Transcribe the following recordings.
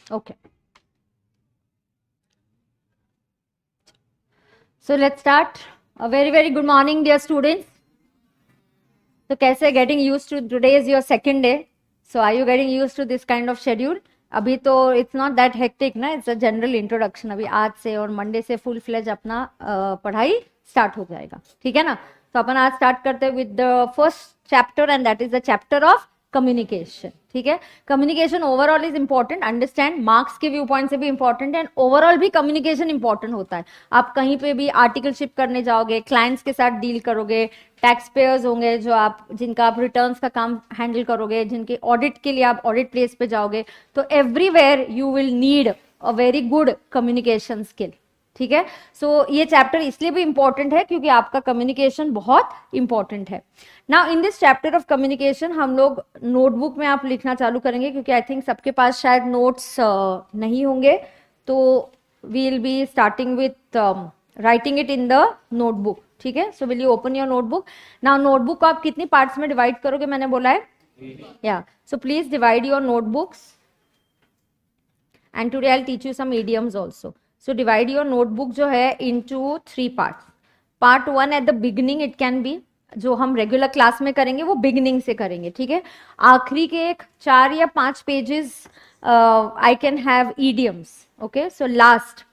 Okay. So let's start. A very, very good morning, dear students. So कैसे getting used to today is your second day. So are you getting used to this kind of schedule? अभी तो it's not that hectic ना, it's a general introduction. अभी आज से और Monday से full fledge अपना पढ़ाई स्टार्ट हो जाएगा, ठीक है ना? तो अपन आज स्टार्ट करते हैं with the first chapter and that is the chapter of communication. ठीक है, communication overall is important, understand marks के व्यू पॉइंट से भी इंपॉर्टेंट है एंड ओवरऑल भी कम्युनिकेशन इंपॉर्टेंट होता है. आप कहीं पे भी आर्टिकलशिप करने जाओगे, क्लाइंट्स के साथ डील करोगे, टैक्स पेयर्स होंगे जो आप जिनका आप रिटर्न्स का काम हैंडल करोगे, जिनके ऑडिट के लिए आप ऑडिट प्लेस पे जाओगे, तो everywhere you will need a very good communication skill. ठीक है, सो ये चैप्टर इसलिए भी इंपॉर्टेंट है क्योंकि आपका कम्युनिकेशन बहुत इंपॉर्टेंट है. Now in this chapter of communication हम लोग नोटबुक में आप लिखना चालू करेंगे क्योंकि आई थिंक सबके पास शायद नोट्स नहीं होंगे, तो we will be starting with writing it in the notebook. ठीक है, so will you open your notebook. Now notebook को आप कितनी पार्ट्स में डिवाइड करोगे, मैंने बोला है या, so please divide your notebooks and today I will teach you some idioms also. So divide your notebook जो है into 3 parts. Part 1 at the beginning it can be, जो हम रेगुलर क्लास में करेंगे वो बिगिनिंग से करेंगे. ठीक है, आखिरी के 4 या 5 pages I can have idioms. Okay, so last,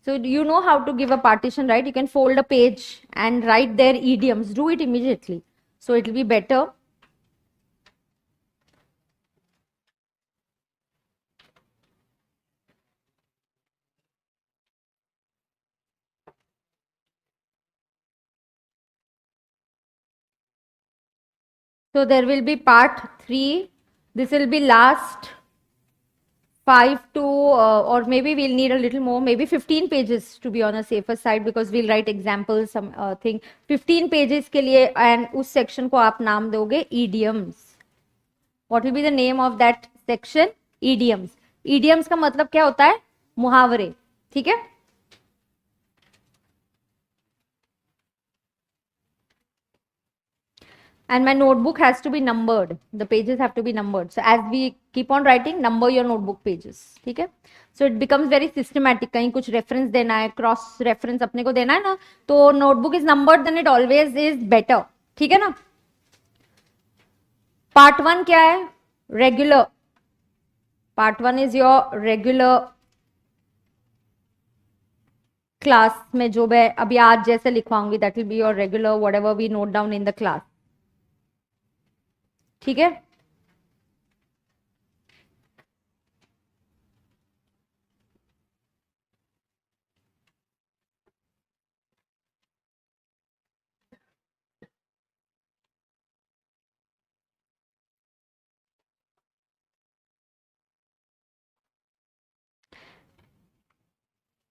so you know how to give a partition, right? You can fold a page and write their idioms. Do it immediately, so it will be better. So there will be part 3. This will be last 5 to or maybe we'll need a little more, maybe 15 pages to be on a safer side because we'll write examples, some thing. 15 pages के लिए and उस section को आप नाम दोगे idioms. What will be the name of that section? Idioms. Idioms का मतलब क्या होता है? मुहावरे. ठीक है, and my notebook has to be numbered. The pages have to be numbered. So as we keep on writing, number your notebook pages. ठीक है, so it becomes very systematic. कहीं कुछ reference देना है, cross reference अपने को देना है ना, तो notebook is numbered, then it always is better. ठीक है ना. Part 1 क्या है? Regular. Part 1 is your regular class में जो मैं अभी आज जैसे लिखवाऊंगी, that will be your regular whatever we note down in the class. ठीक है,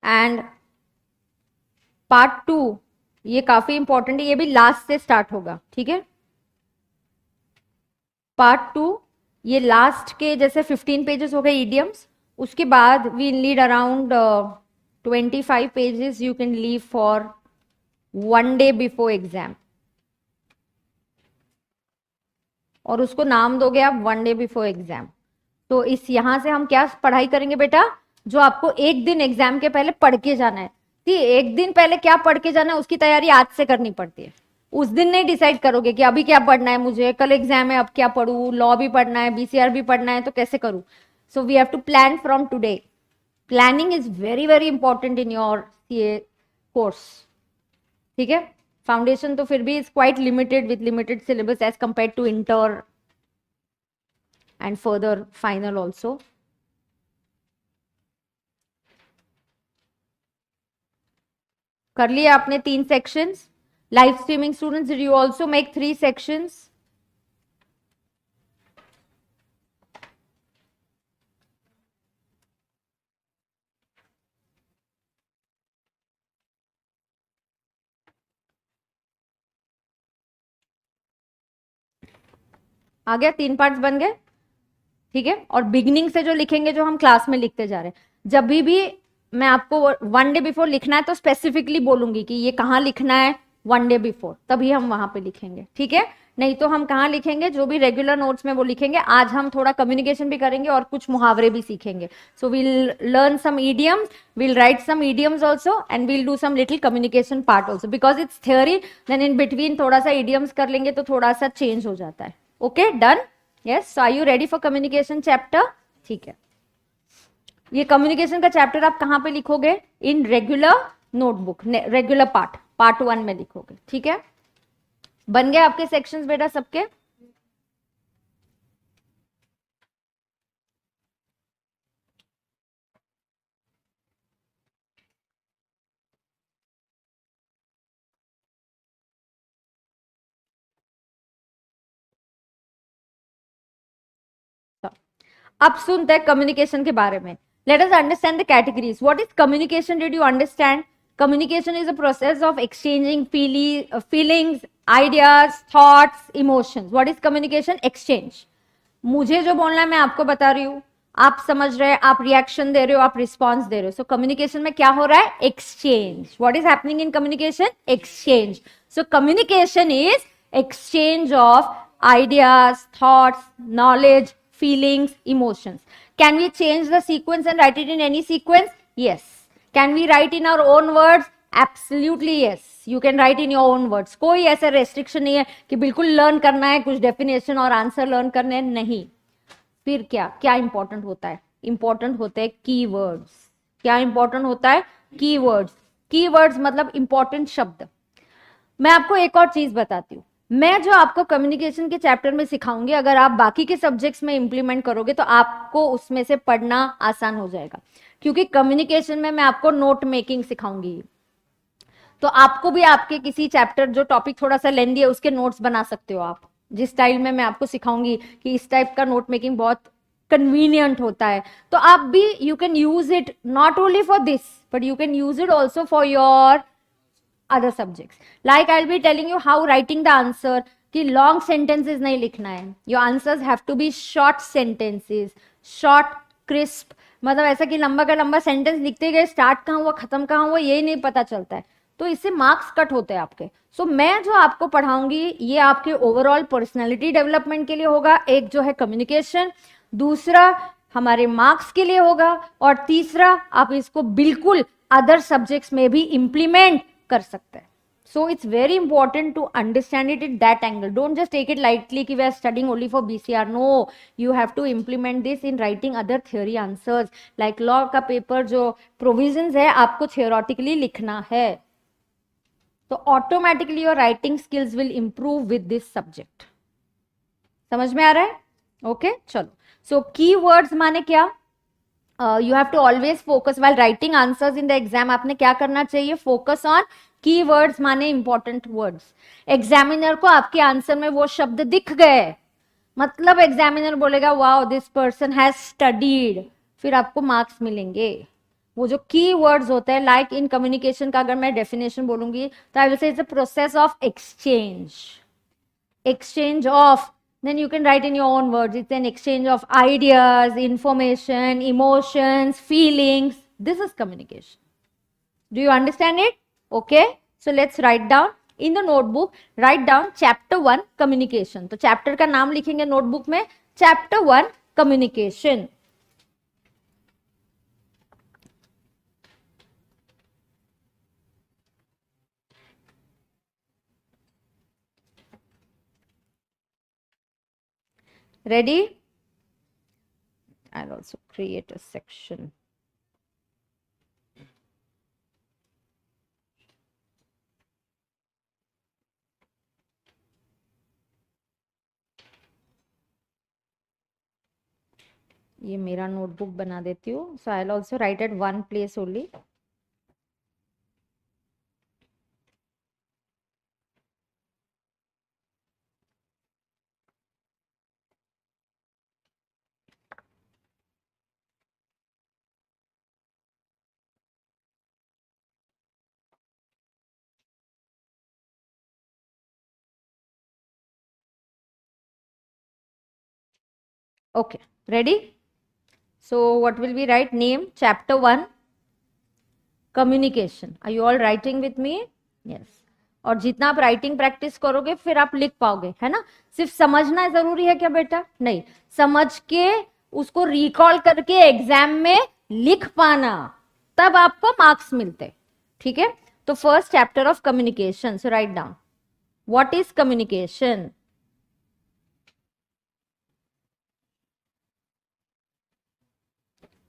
एंड पार्ट 2 ये काफी इंपॉर्टेंट है, ये भी लास्ट से स्टार्ट होगा. ठीक है, पार्ट 2 ये लास्ट के जैसे 15 पेजेस हो गए इडियम्स, उसके बाद we need around 25 pages you can leave for 1 day before exam, और उसको नाम दोगे आप 1 day बिफोर एग्जाम. तो इस यहां से हम क्या पढ़ाई करेंगे बेटा, जो आपको एक दिन एग्जाम के पहले पढ़ के जाना है. एक दिन पहले क्या पढ़ के जाना है उसकी तैयारी आज से करनी पड़ती है. उस दिन नहीं डिसाइड करोगे कि अभी क्या पढ़ना है मुझे, कल एग्जाम है अब क्या पढ़ूं, लॉ भी पढ़ना है, बीसीआर भी पढ़ना है, तो कैसे करूं. So we have to plan from today. Planning is very very important in your CA course. ठीक है, फाउंडेशन तो फिर भी is quite limited with limited syllabus as compared to inter and further final also. कर लिया आपने 3 sections. Live streaming students, did you also make 3 sections? आ गया, 3 पार्ट्स बन गए. ठीक है, और बिगनिंग से जो लिखेंगे जो हम क्लास में लिखते जा रहे हैं, जब भी मैं आपको 1 day बिफोर लिखना है तो स्पेसिफिकली बोलूंगी कि ये कहाँ लिखना है 1 day बिफोर, तभी हम वहां पे लिखेंगे. ठीक है, नहीं तो हम कहाँ लिखेंगे, जो भी रेगुलर नोट्स में वो लिखेंगे। आज हम थोड़ा कम्युनिकेशन भी करेंगे और कुछ मुहावरे भी सीखेंगे। So we'll learn some idioms, we'll write some idioms also, and we'll do some little communication part also, because it's theory, then in between थोड़ा सा idioms कर लेंगे तो थोड़ा सा चेंज हो जाता है। Okay, done? Yes, so are you ready for communication chapter? ठीक है, ये कम्युनिकेशन का चैप्टर आप कहाँ पे लिखोगे? In regular notebook, regular part 1 में लिखोगे। ठीक है, बन गए आपके सेक्शंस बेटा सबके? अब सुनते हैं कम्युनिकेशन के बारे में। Let us understand the categories. What is communication? Did you understand? Communication is a process of exchanging feelings, ideas, thoughts, emotions. What is communication? Exchange. मुझे जो बोलना है मैं आपको बता रही हूँ, आप समझ रहे हैं, आप रिएक्शन दे रहे हो, आप रिस्पॉन्स दे रहे हो। सो कम्युनिकेशन में क्या हो रहा है? Exchange. What is happening in communication? Exchange. So communication is exchange of ideas, thoughts, knowledge, feelings, emotions. Can we change the sequence and write it in any sequence? Yes. Can we write in our own words? Absolutely yes. You can write in your own words. कोई ऐसा restriction नहीं है कि बिल्कुल learn करना है, कुछ definition और आंसर लर्न करने हैं, नहीं। फिर क्या क्या इंपॉर्टेंट होता है? इंपॉर्टेंट होते हैं कीवर्ड्स। क्या इंपॉर्टेंट होता है? कीवर्ड्स। कीवर्ड्स मतलब इंपॉर्टेंट शब्द। मैं आपको एक और चीज बताती हूँ, मैं जो आपको कम्युनिकेशन के चैप्टर में सिखाऊंगी, अगर आप बाकी के सब्जेक्ट्स में इंप्लीमेंट करोगे तो आपको उसमें से पढ़ना आसान हो जाएगा। क्योंकि कम्युनिकेशन में मैं आपको नोट मेकिंग सिखाऊंगी, तो आपको भी आपके किसी चैप्टर जो टॉपिक थोड़ा सा लेंदी है उसके नोट्स बना सकते हो आप। जिस स्टाइल में मैं आपको सिखाऊंगी कि इस टाइप का नोट मेकिंग बहुत कन्वीनियंट होता है, तो आप भी you can use it not only for this, but you can use it also for your other subjects. Like I'll be telling you how writing the answer, कि long sentences नहीं लिखना है। Your answers have to be short sentences, short, crisp। मतलब ऐसा कि लंबा का लंबा सेंटेंस लिखते गए, स्टार्ट कहाँ हुआ खत्म कहाँ हुआ यही नहीं पता चलता है, तो इससे मार्क्स कट होते हैं आपके। सो मैं जो आपको पढ़ाऊंगी ये आपके ओवरऑल पर्सनैलिटी डेवलपमेंट के लिए होगा। एक जो है कम्युनिकेशन, दूसरा हमारे मार्क्स के लिए होगा, और तीसरा आप इसको बिल्कुल अदर सब्जेक्ट्स में भी इंप्लीमेंट कर सकते हैं। So it's very important to understand it that angle. Don't just take it lightly कि we are studying only for BCR. No, you have to implement this in writing other theory answers. Like law का paper जो provisions है आपको theoretically लिखना है, तो automatically your writing skills will improve with this subject. समझ में आ रहा है? ओके, चलो। सो की वर्ड्स माने क्या? You have to always focus while writing answers in the exam. आपने क्या करना चाहिए? फोकस ऑन की वर्ड्स माने इंपॉर्टेंट वर्ड्स। एग्जामिनर को आपके आंसर में वो शब्द दिख गए, मतलब एग्जामिनर बोलेगा wow this person has studied, फिर आपको मार्क्स मिलेंगे। वो जो की वर्ड्स होते हैं, लाइक इन कम्युनिकेशन का अगर मैं डेफिनेशन बोलूंगी तो I will say it's a process of exchange of, then you can write in your own words, it's an exchange of ideas, information, emotions, feelings. This is communication. Do you understand it? Okay, so let's write down in the notebook, write down chapter 1 communication. तो chapter का नाम लिखेंगे notebook में, chapter 1 communication. Ready? I'll also create a section. ये मेरा notebook बना देती हूँ, so I'll also write at one place only. Okay, ready? So what will we write? Name, chapter 1, communication. Are you all writing with me? Yes. और जितना आप writing practice करोगे फिर आप लिख पाओगे, है ना। सिर्फ समझना जरूरी है क्या बेटा? नहीं, समझ के उसको रिकॉल करके एग्जाम में लिख पाना, तब आपको मार्क्स मिलते। ठीक है, तो first chapter of communication, so write down what is communication.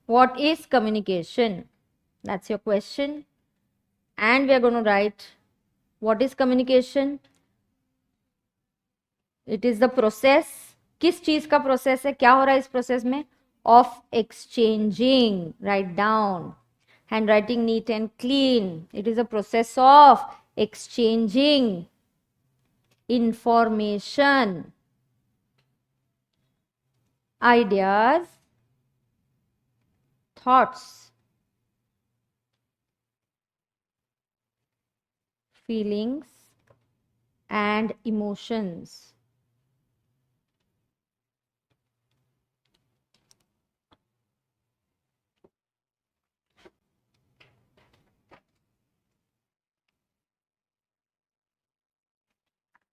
What is communication? That's your question. And we are going to write what is communication. It is the process. किस चीज का प्रोसेस है, क्या हो रहा है इस प्रोसेस में? Of exchanging, write down, hand writing NEET and clean. It is a process of exchanging information, ideas, thoughts, feelings and emotions.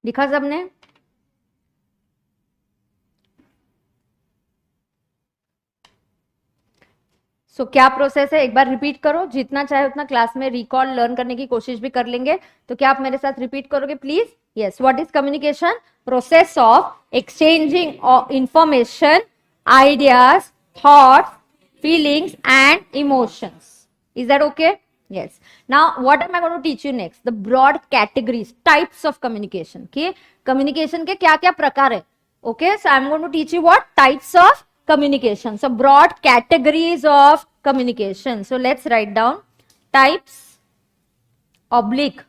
लिखा सबने? सो क्या प्रोसेस है, एक बार रिपीट करो, जितना चाहे उतना क्लास में रिकॉल लर्न करने की कोशिश भी कर लेंगे। तो क्या आप मेरे साथ रिपीट करोगे please? Yes, what is communication? Process of exchanging information, ideas, thoughts, feelings and emotions. Is that okay? Yes. Now, what am I going to teach you next? The broad categories, types of communication. Okay, communication के क्या क्या प्रकार है? Okay, so I'm going to teach you what types of communication. So broad categories of communication. So let's write down types oblique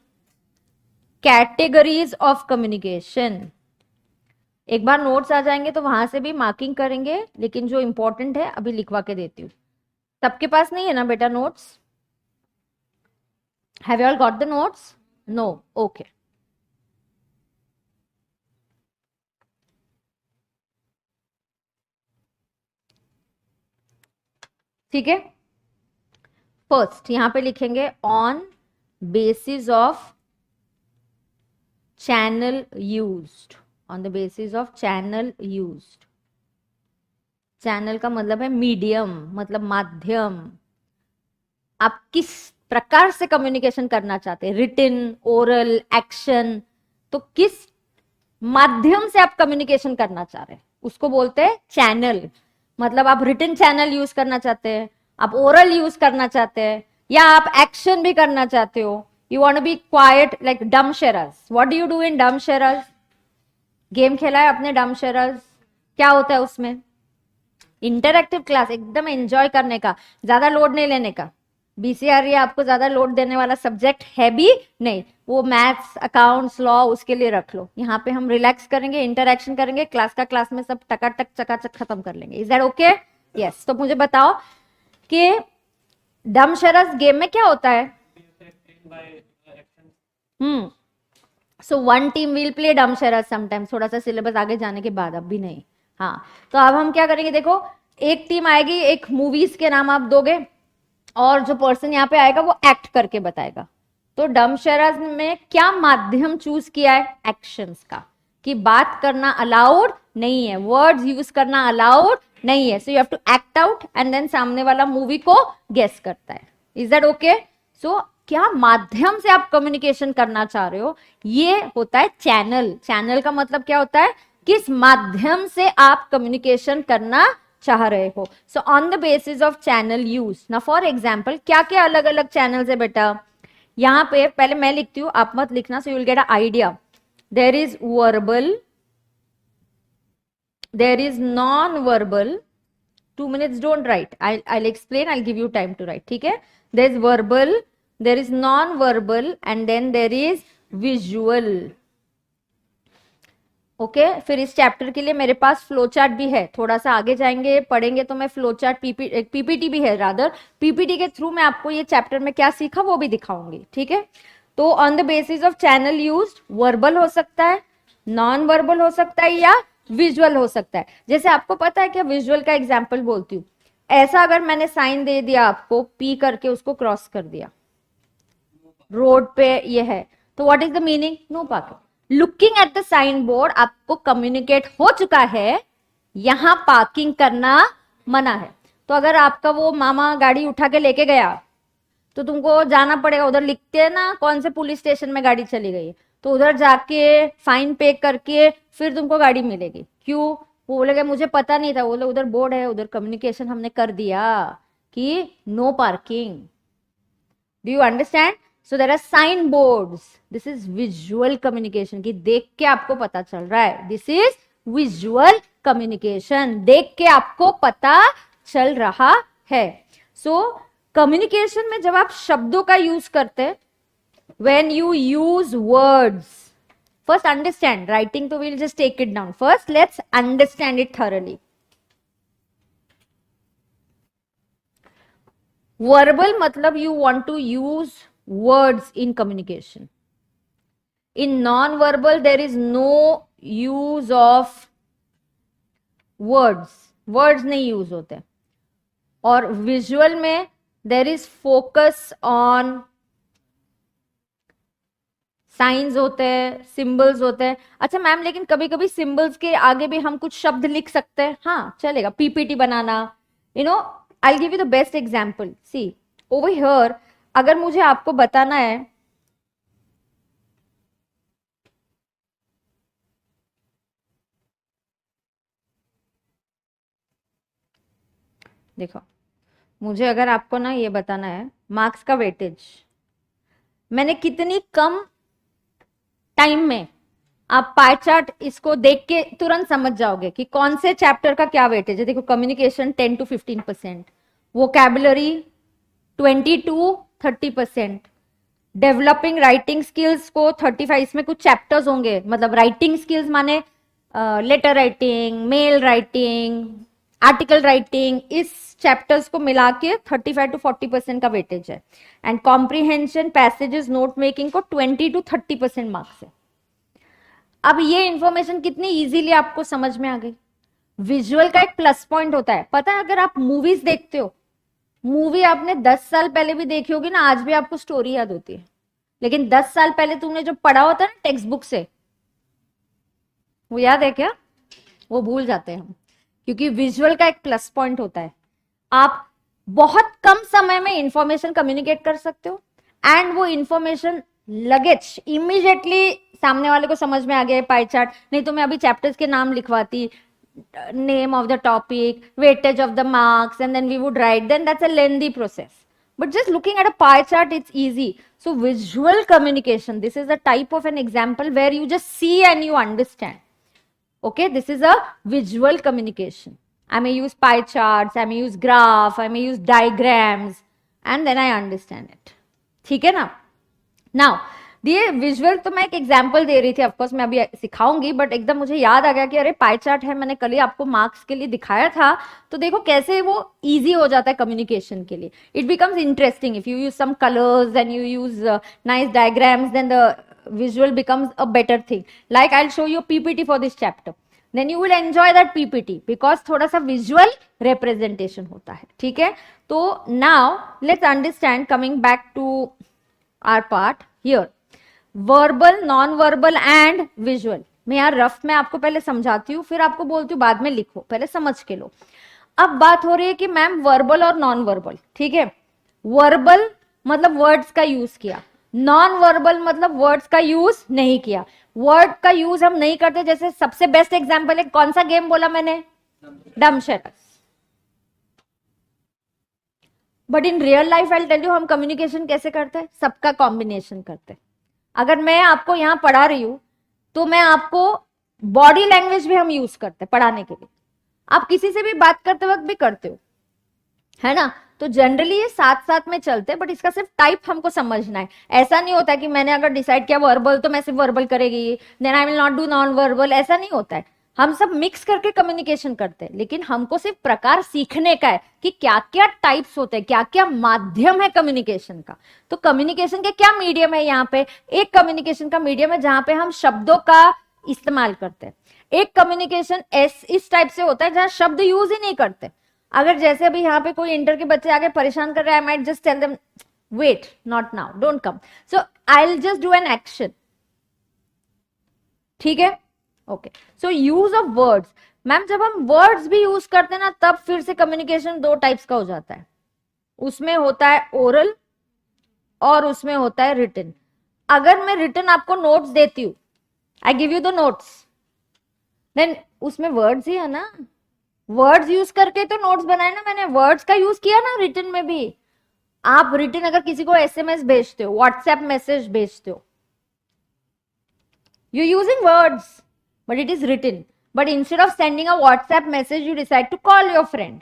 categories of communication. एक बार notes आ जाएंगे तो वहां से भी मार्किंग करेंगे, लेकिन जो इंपॉर्टेंट है अभी लिखवा के देती हूँ। सबके पास नहीं है ना बेटा notes? Have you all got the notes? No. Okay. ठीक है, फर्स्ट यहां पे लिखेंगे on basis of channel used. On the basis of channel used, channel का मतलब है मीडियम, मतलब माध्यम। आप किस प्रकार से कम्युनिकेशन करना चाहते हैं, रिटन, ओरल, एक्शन, तो किस माध्यम से आप कम्युनिकेशन करना चाह रहे हैं उसको बोलते हैं चैनल। मतलब आप रिटन चैनल यूज करना चाहते हैं, आप ओरल यूज करना चाहते हैं, या आप एक्शन भी करना चाहते हो। You want to be quite like dumb charades. What do you do in dumb charades? Game खेला है अपने डम शेरर्स? क्या होता है उसमें? इंटरएक्टिव क्लास, एकदम एंजॉय करने का, ज्यादा लोड नहीं लेने का। बीसीआर ये आपको ज्यादा लोड देने वाला सब्जेक्ट है भी नहीं, वो मैथ्स, अकाउंट्स, लॉ उसके लिए रख लो। यहाँ पे हम रिलैक्स करेंगे, इंटरैक्शन करेंगे, क्लास का क्लास में सब टकाटक चकाचक खत्म कर लेंगे। Is that okay? यस। तो मुझे बताओ कि डम शरस गेम में क्या होता है? So one team will play डम शरस समटाइम्स, थोड़ा सा सिलेबस आगे जाने के बाद, अब भी नहीं। हाँ, तो अब हम क्या करेंगे, देखो एक टीम आएगी, एक मूवीज के नाम आप दोगे और जो पर्सन यहाँ पे आएगा वो एक्ट करके बताएगा। तो डम शरस में क्या माध्यम चूज किया है? एक्शंस का, कि बात करना अलाउड नहीं है, वर्ड्स यूज करना अलाउड नहीं है। So you have to act out and then सामने वाला मूवी को गेस करता है। Is that okay? सो क्या माध्यम से आप कम्युनिकेशन करना चाह रहे हो, ये होता है चैनल। चैनल का मतलब क्या होता है? किस माध्यम से आप कम्युनिकेशन करना चाह रहे हो। So on the basis of channel use. ना फॉर एग्जाम्पल क्या क्या अलग अलग चैनल्स है बेटा? यहाँ पे पहले मैं लिखती हूँ, आप मत लिखना, so you will get a idea. There is verbal, there is non verbal. 2 minutes, don't write, I'll explain, I'll give you time to write. ठीक है, there is verbal, there is non-verbal and then there is visual. Okay फिर इस chapter के लिए मेरे पास flow chart भी है, थोड़ा सा आगे जाएंगे पढ़ेंगे तो मैं फ्लो चार्ट पीपीटी भी है, रादर पीपीटी के थ्रू मैं आपको ये चैप्टर में क्या सीखा वो भी दिखाऊंगी। ठीक है, तो on the basis of channel used, verbal हो सकता है, नॉन वर्बल हो सकता है, या विजुअल हो सकता है। जैसे आपको पता है क्या, विजुअल का एग्जाम्पल बोलती हूँ। ऐसा अगर मैंने साइन दे दिया आपको, पी करके उसको क्रॉस कर दिया, रोड पे ये है, तो what is the meaning? No parking. Looking at the sign board आपको कम्युनिकेट हो चुका है यहां पार्किंग करना मना है। तो अगर आपका वो मामा गाड़ी उठा के लेके गया तो तुमको जाना पड़ेगा, उधर लिखते हैं ना कौन से पुलिस स्टेशन में गाड़ी चली गई, तो उधर जाके फाइन पे करके फिर तुमको गाड़ी मिलेगी। क्यों? वो बोलेगा मुझे पता नहीं था, बोले उधर बोर्ड है, उधर कम्युनिकेशन हमने कर दिया कि no parking. Do you understand? So there are sign boards, this is visual communication, कि देख के आपको पता चल रहा है, दिस इज विजुअल कम्युनिकेशन, देख के आपको पता चल रहा है। सो कम्युनिकेशन में जब आप शब्दों का यूज करते हैं, when you use words, first understand, writing तो we'll just take it down, first let's understand it thoroughly. Verbal मतलब you want to use words in communication. In non-verbal there is no use of words, words नहीं use होते। और visual में there is focus on science होते हैं, symbols होते हैं। अच्छा मैम, लेकिन कभी कभी सिंबल्स के आगे भी हम कुछ शब्द लिख सकते हैं, हाँ चलेगा, पीपीटी बनाना, you know. I give you the best example, see over here, अगर मुझे आपको बताना है, देखो मुझे अगर आपको ना ये बताना है मार्क्स का वेटेज, मैंने कितनी कम टाइम में, आप पाई चार्ट इसको देख के तुरंत समझ जाओगे कि कौन से चैप्टर का क्या वेटेज है। देखो communication 10 to 15%, vocabulary 20 to 30%, developing writing skills को 35, इसमें कुछ चैप्टर्स होंगे, मतलब राइटिंग स्किल्स माने letter writing, mail writing, article writing, इस चैप्टर्स को मिला के 35 to 40% का वेटेज है। And comprehension, passages, note making को 20 to 30% मार्क्स है। अब ये इंफॉर्मेशन कितनी इजीली आपको समझ में आ गई। विजुअल का एक प्लस पॉइंट होता है, पता है, अगर आप मूवीज देखते हो, मूवी आपने 10 साल पहले भी देखी होगी ना, आज भी आपको स्टोरी याद होती है, लेकिन 10 साल पहले तुमने जो पढ़ा होता है ना टेक्स्ट बुक से, वो याद है क्या? वो भूल जाते हैं हम, क्योंकि विजुअल का एक प्लस पॉइंट होता है, आप बहुत कम समय में इंफॉर्मेशन कम्युनिकेट कर सकते हो, एंड वो इंफॉर्मेशन लगेज इमीडिएटली सामने वाले को समझ में आ गया पाई चार्ट। नहीं तो मैं अभी चैप्टर्स के नाम लिखवाती, name of the topic, weightage of the marks, and then we would write, then that's a lengthy process. But just looking at a pie chart, it's easy. So visual communication, this is a type of an example where you just see and you understand. Okay, this is a visual communication. I may use pie charts, I may use graph, I may use diagrams, and then I understand it. ठीक है ना? Now, ये visual तो मैं एक example दे रही थी, of course मैं अभी सिखाऊंगी, बट एकदम मुझे याद आ गया कि अरे पाई चार्ट है, मैंने कल ही आपको मार्क्स के लिए दिखाया था, तो देखो कैसे वो इजी हो जाता है कम्युनिकेशन के लिए। It becomes interesting if you use some colours and you use nice diagrams, then the visual becomes a better thing. Like I'll show you PPT for this chapter, then you will enjoy that PPT because थोड़ा सा visual representation होता है, ठीक है? तो now let's understand, coming back to our part here, verbal, non-verbal and visual। मैं यार rough में आपको पहले समझाती हूँ, फिर आपको बोलती हूँ बाद में लिखो, पहले समझ के लो। अब बात हो रही है कि मैम वर्बल और नॉन वर्बल, ठीक है? वर्बल मतलब वर्ड्स का यूज किया, नॉन वर्बल मतलब वर्ड्स का यूज नहीं किया। वर्ड का यूज हम नहीं करते, जैसे सबसे बेस्ट एग्जांपल है, कौन सा गेम बोला मैंने? Dumb charades. But in real life I tell you, हम कम्युनिकेशन कैसे करते हैं? सबका कॉम्बिनेशन करते हैं। अगर मैं आपको यहां पढ़ा रही हूं तो मैं आपको बॉडी लैंग्वेज भी हम यूज करते हैं पढ़ाने के लिए, आप किसी से भी बात करते वक्त भी करते हो, है ना? तो जनरली ये साथ साथ में चलते हैं, बट इसका सिर्फ टाइप हमको समझना है। ऐसा नहीं होता कि मैंने अगर डिसाइड किया वर्बल तो मैं सिर्फ वर्बल करेगी, then I will not do non verbal, ऐसा नहीं होता है। हम सब मिक्स करके कम्युनिकेशन करते हैं, लेकिन हमको सिर्फ प्रकार सीखने का है कि क्या क्या टाइप्स होते हैं, क्या क्या माध्यम है कम्युनिकेशन का। तो कम्युनिकेशन के क्या मीडियम है? यहाँ पे एक कम्युनिकेशन का मीडियम है जहां पे हम शब्दों का इस्तेमाल करते हैं। एक कम्युनिकेशन इस टाइप से होता है जहां शब्द यूज ही नहीं करते। अगर जैसे अभी यहाँ पे कोई इंटर के बच्चे आके परेशान कर रहे हैं, I might just tell them wait, not now, don't come. So I'll just do an action. ठीक है, okay. So use of words. Ma'am जब हम वर्ड्स भी यूज करते हैं ना, तब फिर से कम्युनिकेशन दो टाइप्स का हो जाता है. उसमें होता है ओरल और उसमें होता है रिटन. अगर मैं रिटन आपको नोट्स देती हूं, I give you the notes, then उसमें वर्ड्स ही है ना. वर्ड्स यूज करके तो नोट्स बनाए ना, मैंने वर्ड्स का यूज किया ना रिटन में भी. आप रिटन अगर किसी को एसएमएस भेजते हो, व्हाट्सएप मैसेज भेजते हो, you're using words but it is written. But instead of sending a WhatsApp message, you decide to call your friend,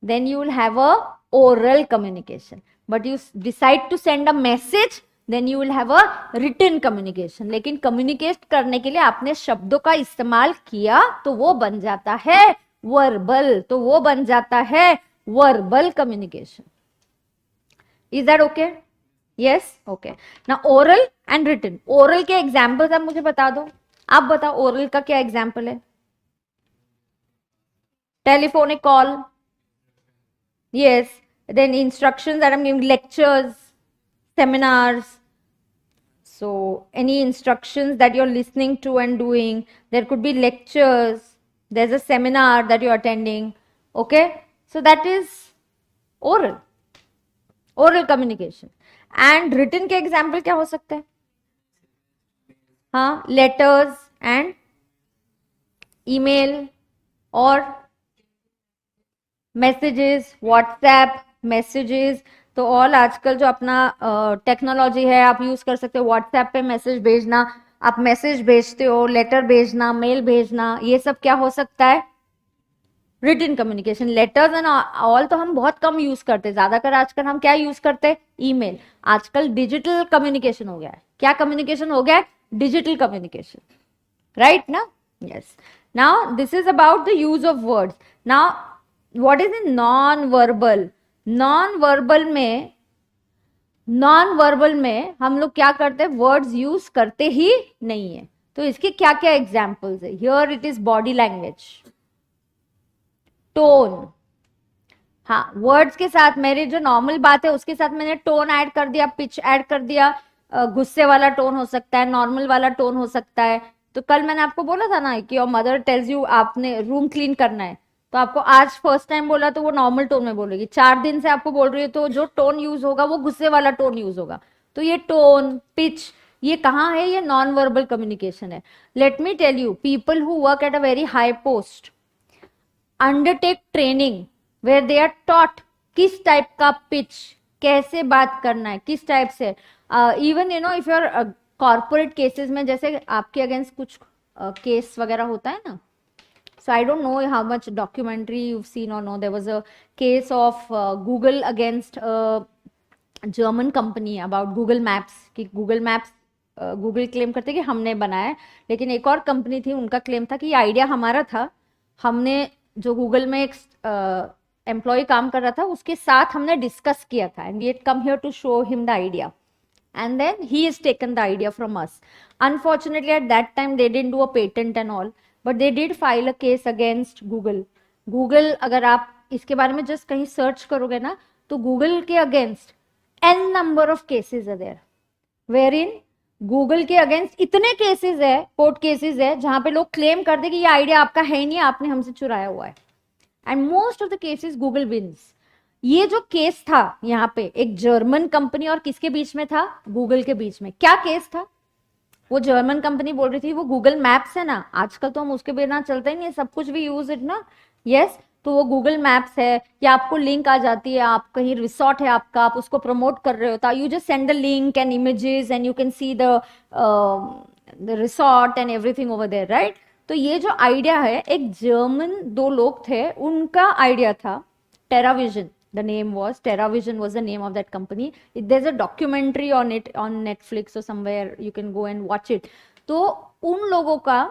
then you will have a oral communication. But you decide to send a message, then you will have a written communication. लेकिन communicate करने के लिए आपने शब्दों का इस्तेमाल किया तो वो बन जाता है verbal, तो वो बन जाता है verbal communication. Is that okay? Yes, okay. Now oral and written. Oral के examples आप मुझे बता दो. आप बताओ oral का क्या example है? Telephonic call. Yes. Then instructions that I'm giving, lectures, seminars. So any instructions that you're listening to and doing. There could be lectures. There's a seminar that you're attending. Okay. So that is oral. Oral communication. And written के example क्या हो सकते हैं? हाँ, letters and email और messages, WhatsApp messages. तो all आजकल जो अपना टेक्नोलॉजी है आप यूज कर सकते हो. व्हाट्सएप पे मैसेज भेजना, आप मैसेज भेजते हो, लेटर भेजना, मेल भेजना, ये सब क्या हो सकता है? Written communication. Letters and all तो हम बहुत कम यूज करते हैं. ज्यादातर आजकल हम क्या यूज करते हैं? ईमेल. आजकल डिजिटल कम्युनिकेशन हो गया है. क्या कम्युनिकेशन हो गया है? Digital communication. राइट ना? Yes. Now this is about the use of words. Now what is in non verbal? Non verbal में हम लोग क्या करते हैं? वर्ड्स यूज करते ही नहीं है. तो इसके क्या क्या एग्जाम्पल्स है? Here it is body language, tone. हाँ, वर्ड्स के साथ मेरी जो नॉर्मल बात है उसके साथ मैंने टोन ऐड कर दिया, पिच ऐड कर दिया. गुस्से वाला टोन हो सकता है, नॉर्मल वाला टोन हो सकता है. तो कल मैंने आपको बोला था ना कि योर मदर टेल्स यू आपने रूम क्लीन करना है, तो आपको आज फर्स्ट टाइम बोला तो वो नॉर्मल टोन में बोलेगी. 4 दिन से आपको बोल रही है तो जो टोन यूज होगा वो गुस्से वाला टोन यूज होगा. तो ये टोन, पिच, ये कहाँ है? ये नॉन वर्बल कम्युनिकेशन है. Let me tell you, people who work at a very high post undertake training where they are taught किस टाइप का पिच, कैसे बात करना है, किस टाइप से. Even you know if your corporate cases में, जैसे आपके अगेंस्ट कुछ केस वगैरह होता है ना. So I don't know how much documentary you seen और no. There was a case of Google against German company about Google Maps. कि गूगल मैप्स गूगल क्लेम करते कि हमने बनाया है, लेकिन एक और कंपनी थी, उनका क्लेम था कि ये आइडिया हमारा था. हमने जो गूगल में एक एम्प्लॉय काम कर रहा था उसके साथ हमने डिस्कस किया था, and we had come here to show him the idea, and then he has taken the idea from us. Unfortunately at that time they didn't do a patent and all, but they did file a case against Google. Google, अगर आप इसके बारे में just कहीं search करोगे ना, तो Google के against n number of cases are there, where in Google के अगेंस्ट इतने केसेस है, कोर्ट केसेस है, जहां पे लोग क्लेम कर दे कि ये आइडिया आपका है ही नहीं, आपने हमसे चुराया हुआ है. And most of the cases Google wins. ये जो केस था यहाँ पे एक जर्मन कंपनी और किसके बीच में था? गूगल के बीच में. क्या केस था? वो जर्मन कंपनी बोल रही थी वो गूगल मैप्स है ना, आजकल तो हम उसके बिना चलते ही नहीं, सब कुछ भी यूज इट ना. यस, तो वो गूगल मैप्स है, या आपको लिंक आ जाती है, आप कहीं रिसोर्ट है आपका, आप उसको प्रमोट कर रहे हो, तो you just send the link and images and you can see the resort and everything over there, right. तो ये जो आइडिया है, एक जर्मन 2 लोग थे, उनका आइडिया था. टेराविजन, the name was TerraVision was the name of that company. There's a documentary on it on Netflix or somewhere, you can go and watch it. तो उन लोगों का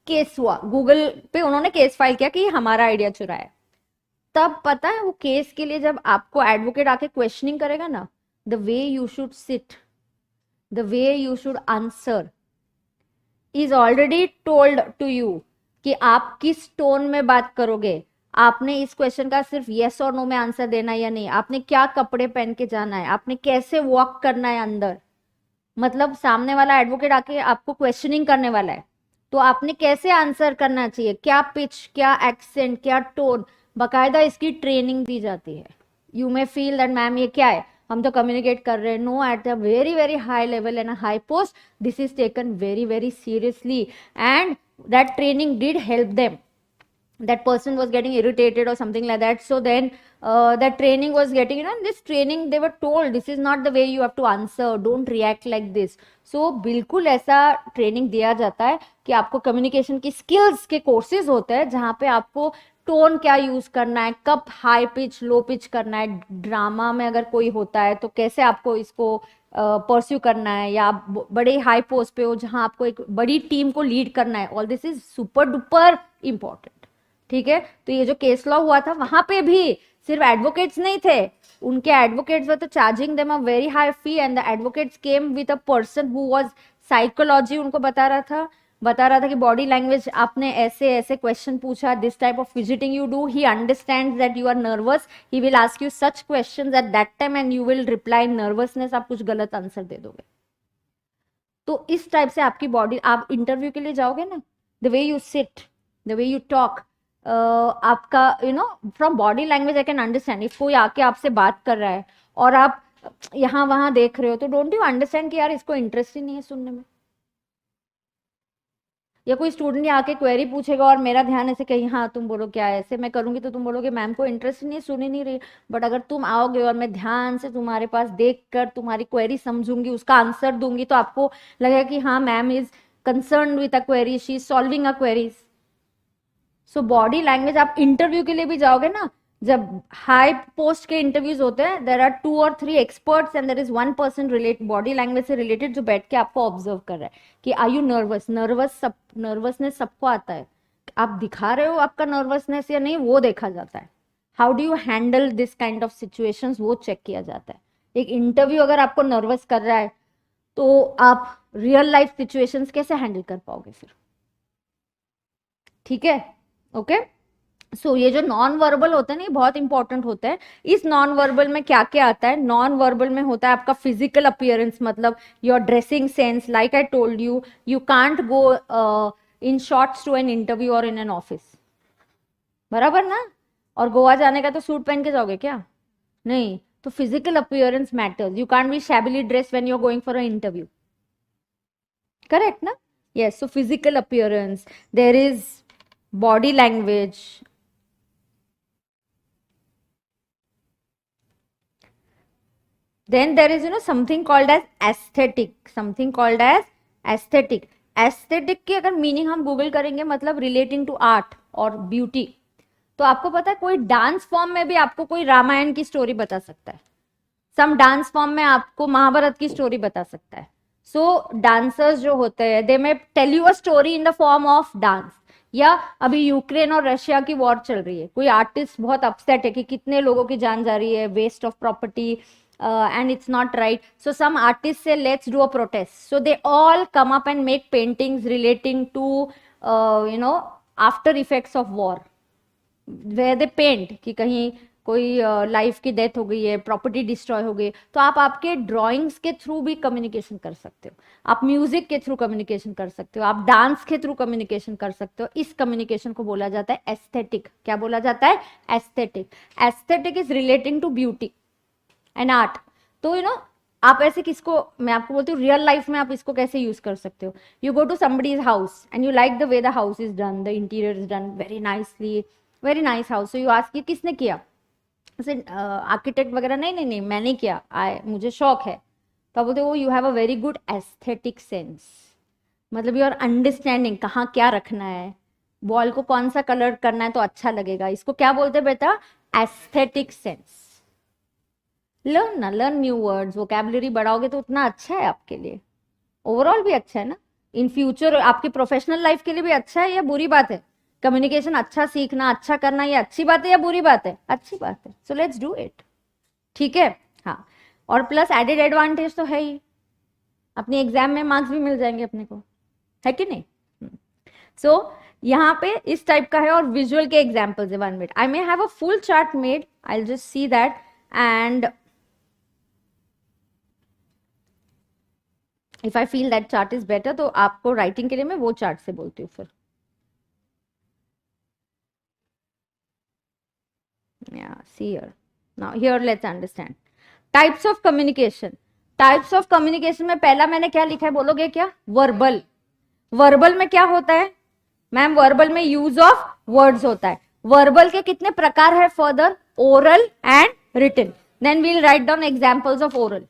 केस हुआ, गूगल पे उन्होंने केस फाइल किया कि हमारा आइडिया चुराया. तब पता है वो केस के लिए जब आपको एडवोकेट आके क्वेश्चनिंग करेगा ना, the way you should sit, the way you should answer is already told to you कि आप किस टोन में बात करोगे, आपने इस क्वेश्चन का सिर्फ यस और नो में आंसर देना है या नहीं, आपने क्या कपड़े पहन के जाना है, आपने कैसे वॉक करना है अंदर, मतलब सामने वाला एडवोकेट आके आपको क्वेश्चनिंग करने वाला है, तो आपने कैसे आंसर करना चाहिए, क्या पिच, क्या एक्सेंट, क्या टोन, बकायदा इसकी ट्रेनिंग दी जाती है. You may feel that ma'am ये क्या है, हम तो कम्युनिकेट कर रहे हैं. No, at a very very high level and a high post this is taken very very seriously, and that training did help them. That person was getting irritated or something like that, so then that training was getting, this training they were told this is not the way you have to answer, don't react like this. So बिल्कुल ऐसा training दिया जाता है कि आपको communication की skills के courses होते हैं जहाँ पे आपको टोन क्या यूज करना है, कब हाई पिच लो पिच करना है, ड्रामा में अगर कोई होता है तो कैसे आपको इसको परस्यू करना है, या आप बड़े हाई पोस्ट पे हो जहां आपको एक बड़ी टीम को लीड करना है. All this is super duper important. ठीक है, तो ये जो केस लॉ हुआ था वहां पे भी सिर्फ एडवोकेट्स नहीं थे, उनके एडवोकेट्स वर तो charging them a very high fee, and the advocates came with a person who was psychology, उनको बता रहा था कि बॉडी लैंग्वेज आपने ऐसे ऐसे क्वेश्चन पूछा, this type of fidgeting you do, he understands that you are nervous, he will ask you such questions at that time and you will reply nervousness, आप कुछ गलत आंसर दे दोगे. तो इस टाइप से आपकी बॉडी, आप इंटरव्यू के लिए जाओगे ना, the way you sit, the way you talk, आपका from body language I can understand. If कोई आके आपसे बात कर रहा है और आप यहाँ वहां देख रहे हो, तो डोंट यू अंडरस्टैंड कि यार इसको इंटरेस्ट ही नहीं है सुनने में. या कोई स्टूडेंट आके क्वेरी पूछेगा और मेरा ध्यान ऐसे कहीं, हाँ तुम बोलो क्या है, ऐसे मैं करूंगी तो तुम बोलोगे मैम को इंटरेस्ट नहीं है, सुन ही नहीं रही. बट अगर तुम आओगे और मैं ध्यान से तुम्हारे पास देख कर तुम्हारी क्वेरी समझूंगी, उसका आंसर दूंगी, तो आपको लगेगा कि हाँ ma'am is concern with a query, she is solving a queries. So body language, आप इंटरव्यू के लिए भी जाओगे ना, जब हाई पोस्ट के इंटरव्यूज होते हैं, there are 2 or 3 experts and there is 1 person relate body language से रिलेटेड जो बैठ के आपको ऑब्जर्व कर रहा है कि आर यू नर्वस. नर्वसनेस सबको आता है, आप दिखा रहे हो आपका नर्वसनेस या नहीं, वो देखा जाता है. How do you handle this kind of situations, वो चेक किया जाता है. एक इंटरव्यू अगर आपको नर्वस कर रहा है तो आप रियल लाइफ सिचुएशंस कैसे हैंडल कर पाओगे फिर. ठीक है, ओके. सो ये जो नॉन वर्बल होता है ना, ये बहुत इंपॉर्टेंट होता है. इस नॉन वर्बल में क्या क्या आता है, नॉन वर्बल में होता है आपका फिजिकल अपीयरेंस, मतलब your dressing sense. Like I told you, you can't go in shorts to an interview और इन एन ऑफिस, बराबर ना. और गोवा जाने का तो सूट पहन के जाओगे क्या, नहीं. तो physical appearance matters. You can't be shabbily dress when you are going for a interview, correct ना. yes, so physical appearance, there is body language. Then there is something called as aesthetic, aesthetic की अगर meaning हम Google करेंगे, मतलब relating to art और beauty. तो आपको पता है कोई डांस फॉर्म में भी आपको कोई रामायण की स्टोरी बता सकता है, सम डांस फॉर्म में आपको महाभारत की स्टोरी बता सकता है. सो डांसर्स जो होते हैं, they may tell you a story in the form of dance. या अभी यूक्रेन और रशिया की वॉर चल रही है, कोई आर्टिस्ट बहुत अपसेट है कि कितने लोगों की जान जा रही है, waste of property, and it's not right. So some artists say let's do a protest, so they all come up and make paintings relating to after effects of war, where they paint कि कहीं कोई life की death हो गई है, property destroy हो गई, तो आप आपके ड्राइंग्स के थ्रू भी कम्युनिकेशन कर सकते हो, आप म्यूजिक के थ्रू कम्युनिकेशन कर सकते हो, आप डांस के थ्रू कम्युनिकेशन कर सकते हो. इस कम्युनिकेशन को बोला जाता है एस्थेटिक. क्या बोला जाता है, aesthetic. Aesthetic is relating to beauty and art. तो आप ऐसे किसको, मैं आपको बोलती हूँ रियल लाइफ में आप इसको कैसे यूज कर सकते हो. You go to somebody's house and you like the way the house is done, the interior is done very nicely, very nice house. So you ask ये किसने किया, आर्किटेक्ट वगैरह, नहीं नहीं नहीं मैंने किया, मुझे शौक है. तो आप बोलते हो you have a very good aesthetic sense, मतलब यू आर अंडरस्टैंडिंग कहाँ क्या रखना है, वॉल को कौन सा कलर करना है तो अच्छा लगेगा. इसको क्या बोलते हैं बेटा, aesthetic sense. Learn new words, vocabulary बढ़ाओगे तो उतना अच्छा है आपके लिए, ओवरऑल भी अच्छा है ना. इन फ्यूचर आपकी प्रोफेशनल लाइफ के लिए भी अच्छा है या बुरी बात है, कम्युनिकेशन अच्छा सीखना, अच्छा करना, ये अच्छी बात है या बुरी बात है, अच्छी बात है. So let's do it. ठीक है, हाँ. और प्लस एडेड एडवांटेज तो है ही, अपनी एग्जाम में मार्क्स भी मिल जाएंगे अपने को, है कि नहीं. सो यहाँ पे इस टाइप का है और विजुअल के एग्जाम्पल्स है. 1 minute, I may have a full chart made, I will just see that. And if I feel that chart is better तो आपको राइटिंग के लिए मैं वो चार्ट से बोलती हूँ फिर. Yeah, see here. Now here let's understand. Types of communication. Types of communication में पहला मैंने क्या लिखा है बोलोगे क्या? Verbal. Verbal में क्या होता है मैम? Verbal में use of words होता है. Verbal के कितने प्रकार है? Further, oral and written. Then we'll write down examples of oral.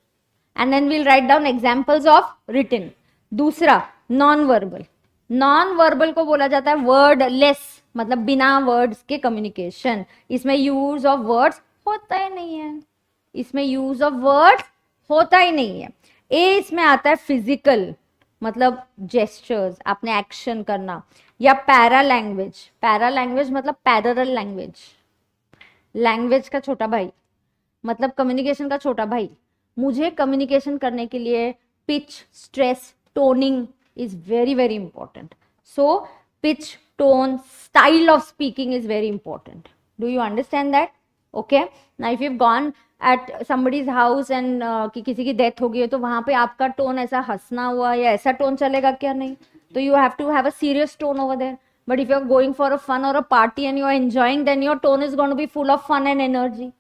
And then we'll write down examples of written. दूसरा नॉन वर्बल. नॉन वर्बल को बोला जाता है वर्डलेस, मतलब बिना वर्ड्स के कम्युनिकेशन. इसमें यूज ऑफ वर्ड्स होता ही नहीं है. इसमें यूज ऑफ वर्ड्स होता ही नहीं है. ए इसमें आता है फिजिकल, मतलब जेस्चर्स, आपने एक्शन करना. या पैरा लैंग्वेज. पैरा लैंग्वेज मतलब पैरेलल लैंग्वेज, लैंग्वेज का छोटा भाई, मतलब कम्युनिकेशन का छोटा भाई. मुझे कम्युनिकेशन करने के लिए pitch, stress, toning is very very important. So pitch, tone, style of speaking is very important. Do you understand that? Okay. Now if you gone eight somebody's house and कि किसी की डेथ हो गई है तो वहां पे आपका टोन ऐसा हंसना हुआ या ऐसा टोन चलेगा क्या? नहीं. तो you have to have a serious tone over there. But if you're going for a fun or a party and you're enjoying, then your tone is going to be full of fun and energy.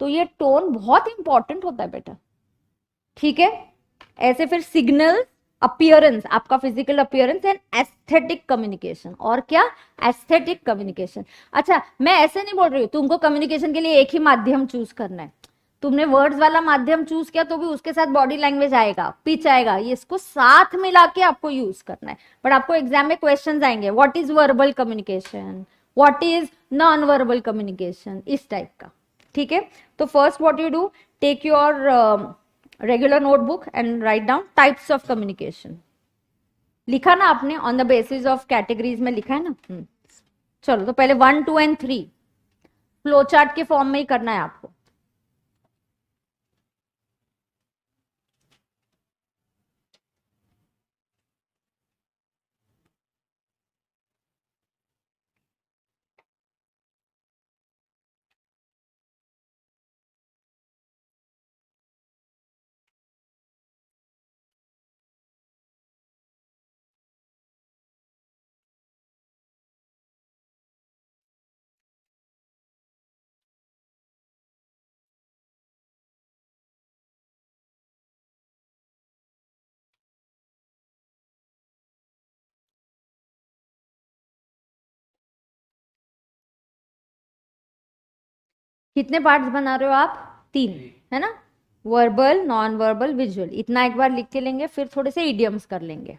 तो ये tone बहुत important होता है बेटा. ठीक है. ऐसे फिर सिग्नल, अपीयरेंस, आपका physical appearance and aesthetic communication. और क्या? Aesthetic communication. अच्छा, मैं ऐसे नहीं बोल रही हूँ तुमको कम्युनिकेशन के लिए एक ही माध्यम चूज करना है. तुमने वर्ड्स वाला माध्यम चूज किया तो भी उसके साथ बॉडी लैंग्वेज आएगा, पिच आएगा, ये इसको साथ मिला के आपको यूज करना है. बट आपको एग्जाम में क्वेश्चंस आएंगे, what is verbal communication, what is non verbal communication, इस टाइप का. ठीक है. तो first what you do, take your regular notebook and write down types of communication. लिखा ना आपने? On the basis of categories में लिखा है ना. चलो, तो पहले 1, 2 एंड 3 फ्लो चार्ट के फॉर्म में ही करना है आपको. कितने पार्ट्स बना रहे हो आप? 3, है ना? वर्बल, नॉन वर्बल, विजुअल, इतना एक बार लिख के लेंगे, फिर थोड़े से इडियम्स कर लेंगे.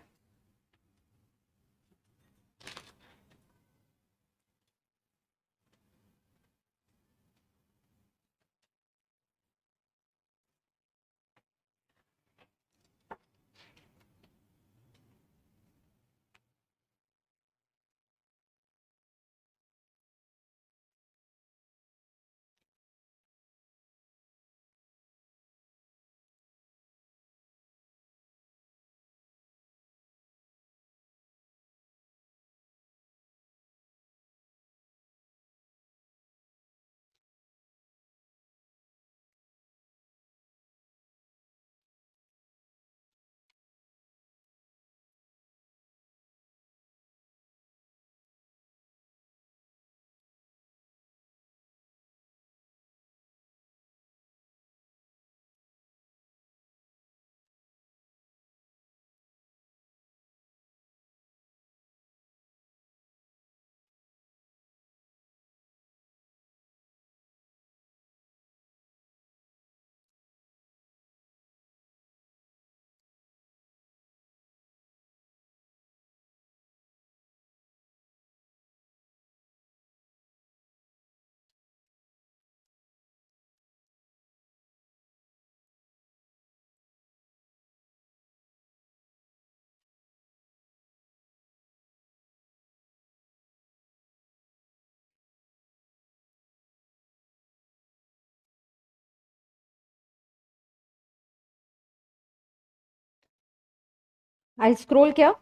आई स्क्रोल क्या?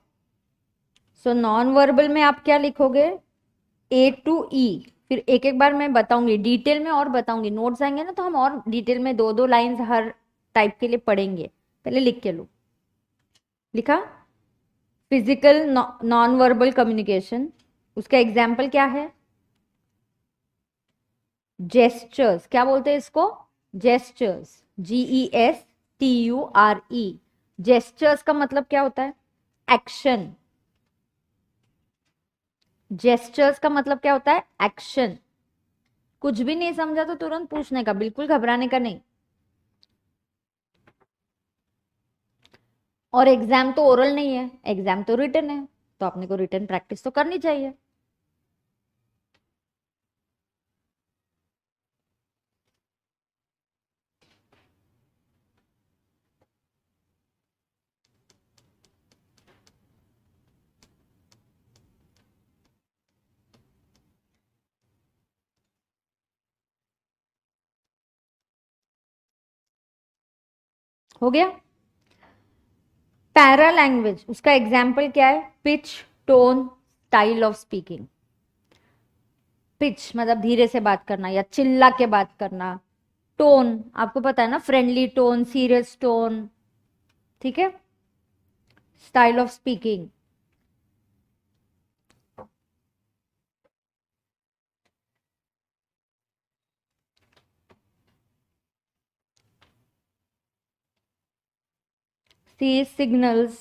सो नॉन वर्बल में आप क्या लिखोगे, ए टू ई। फिर एक एक बार मैं बताऊंगी डिटेल में और बताऊंगी, नोट्स आएंगे ना तो हम और डिटेल में दो दो लाइंस हर टाइप के लिए पढ़ेंगे। पहले लिख के लो। लिखा? फिजिकल नॉन वर्बल कम्युनिकेशन, उसका एग्जाम्पल क्या है? जेस्चर्स। क्या बोलते हैं इसको? Gestures, GESTURE। जेस्चर्स का मतलब क्या होता है? एक्शन। जेस्चर्स का मतलब क्या होता है? एक्शन। कुछ भी नहीं समझा तो तुरंत पूछने का, बिल्कुल घबराने का नहीं। और एग्जाम तो ओरल नहीं है, एग्जाम तो रिटन है, तो अपने को रिटन प्रैक्टिस तो करनी चाहिए। हो गया? पैरा लैंग्वेज, उसका एग्जाम्पल क्या है? Pitch, tone, style of speaking. Pitch मतलब धीरे से बात करना या चिल्ला के बात करना। टोन आपको पता है ना, फ्रेंडली टोन, सीरियस टोन, ठीक है। Style of speaking, see signals.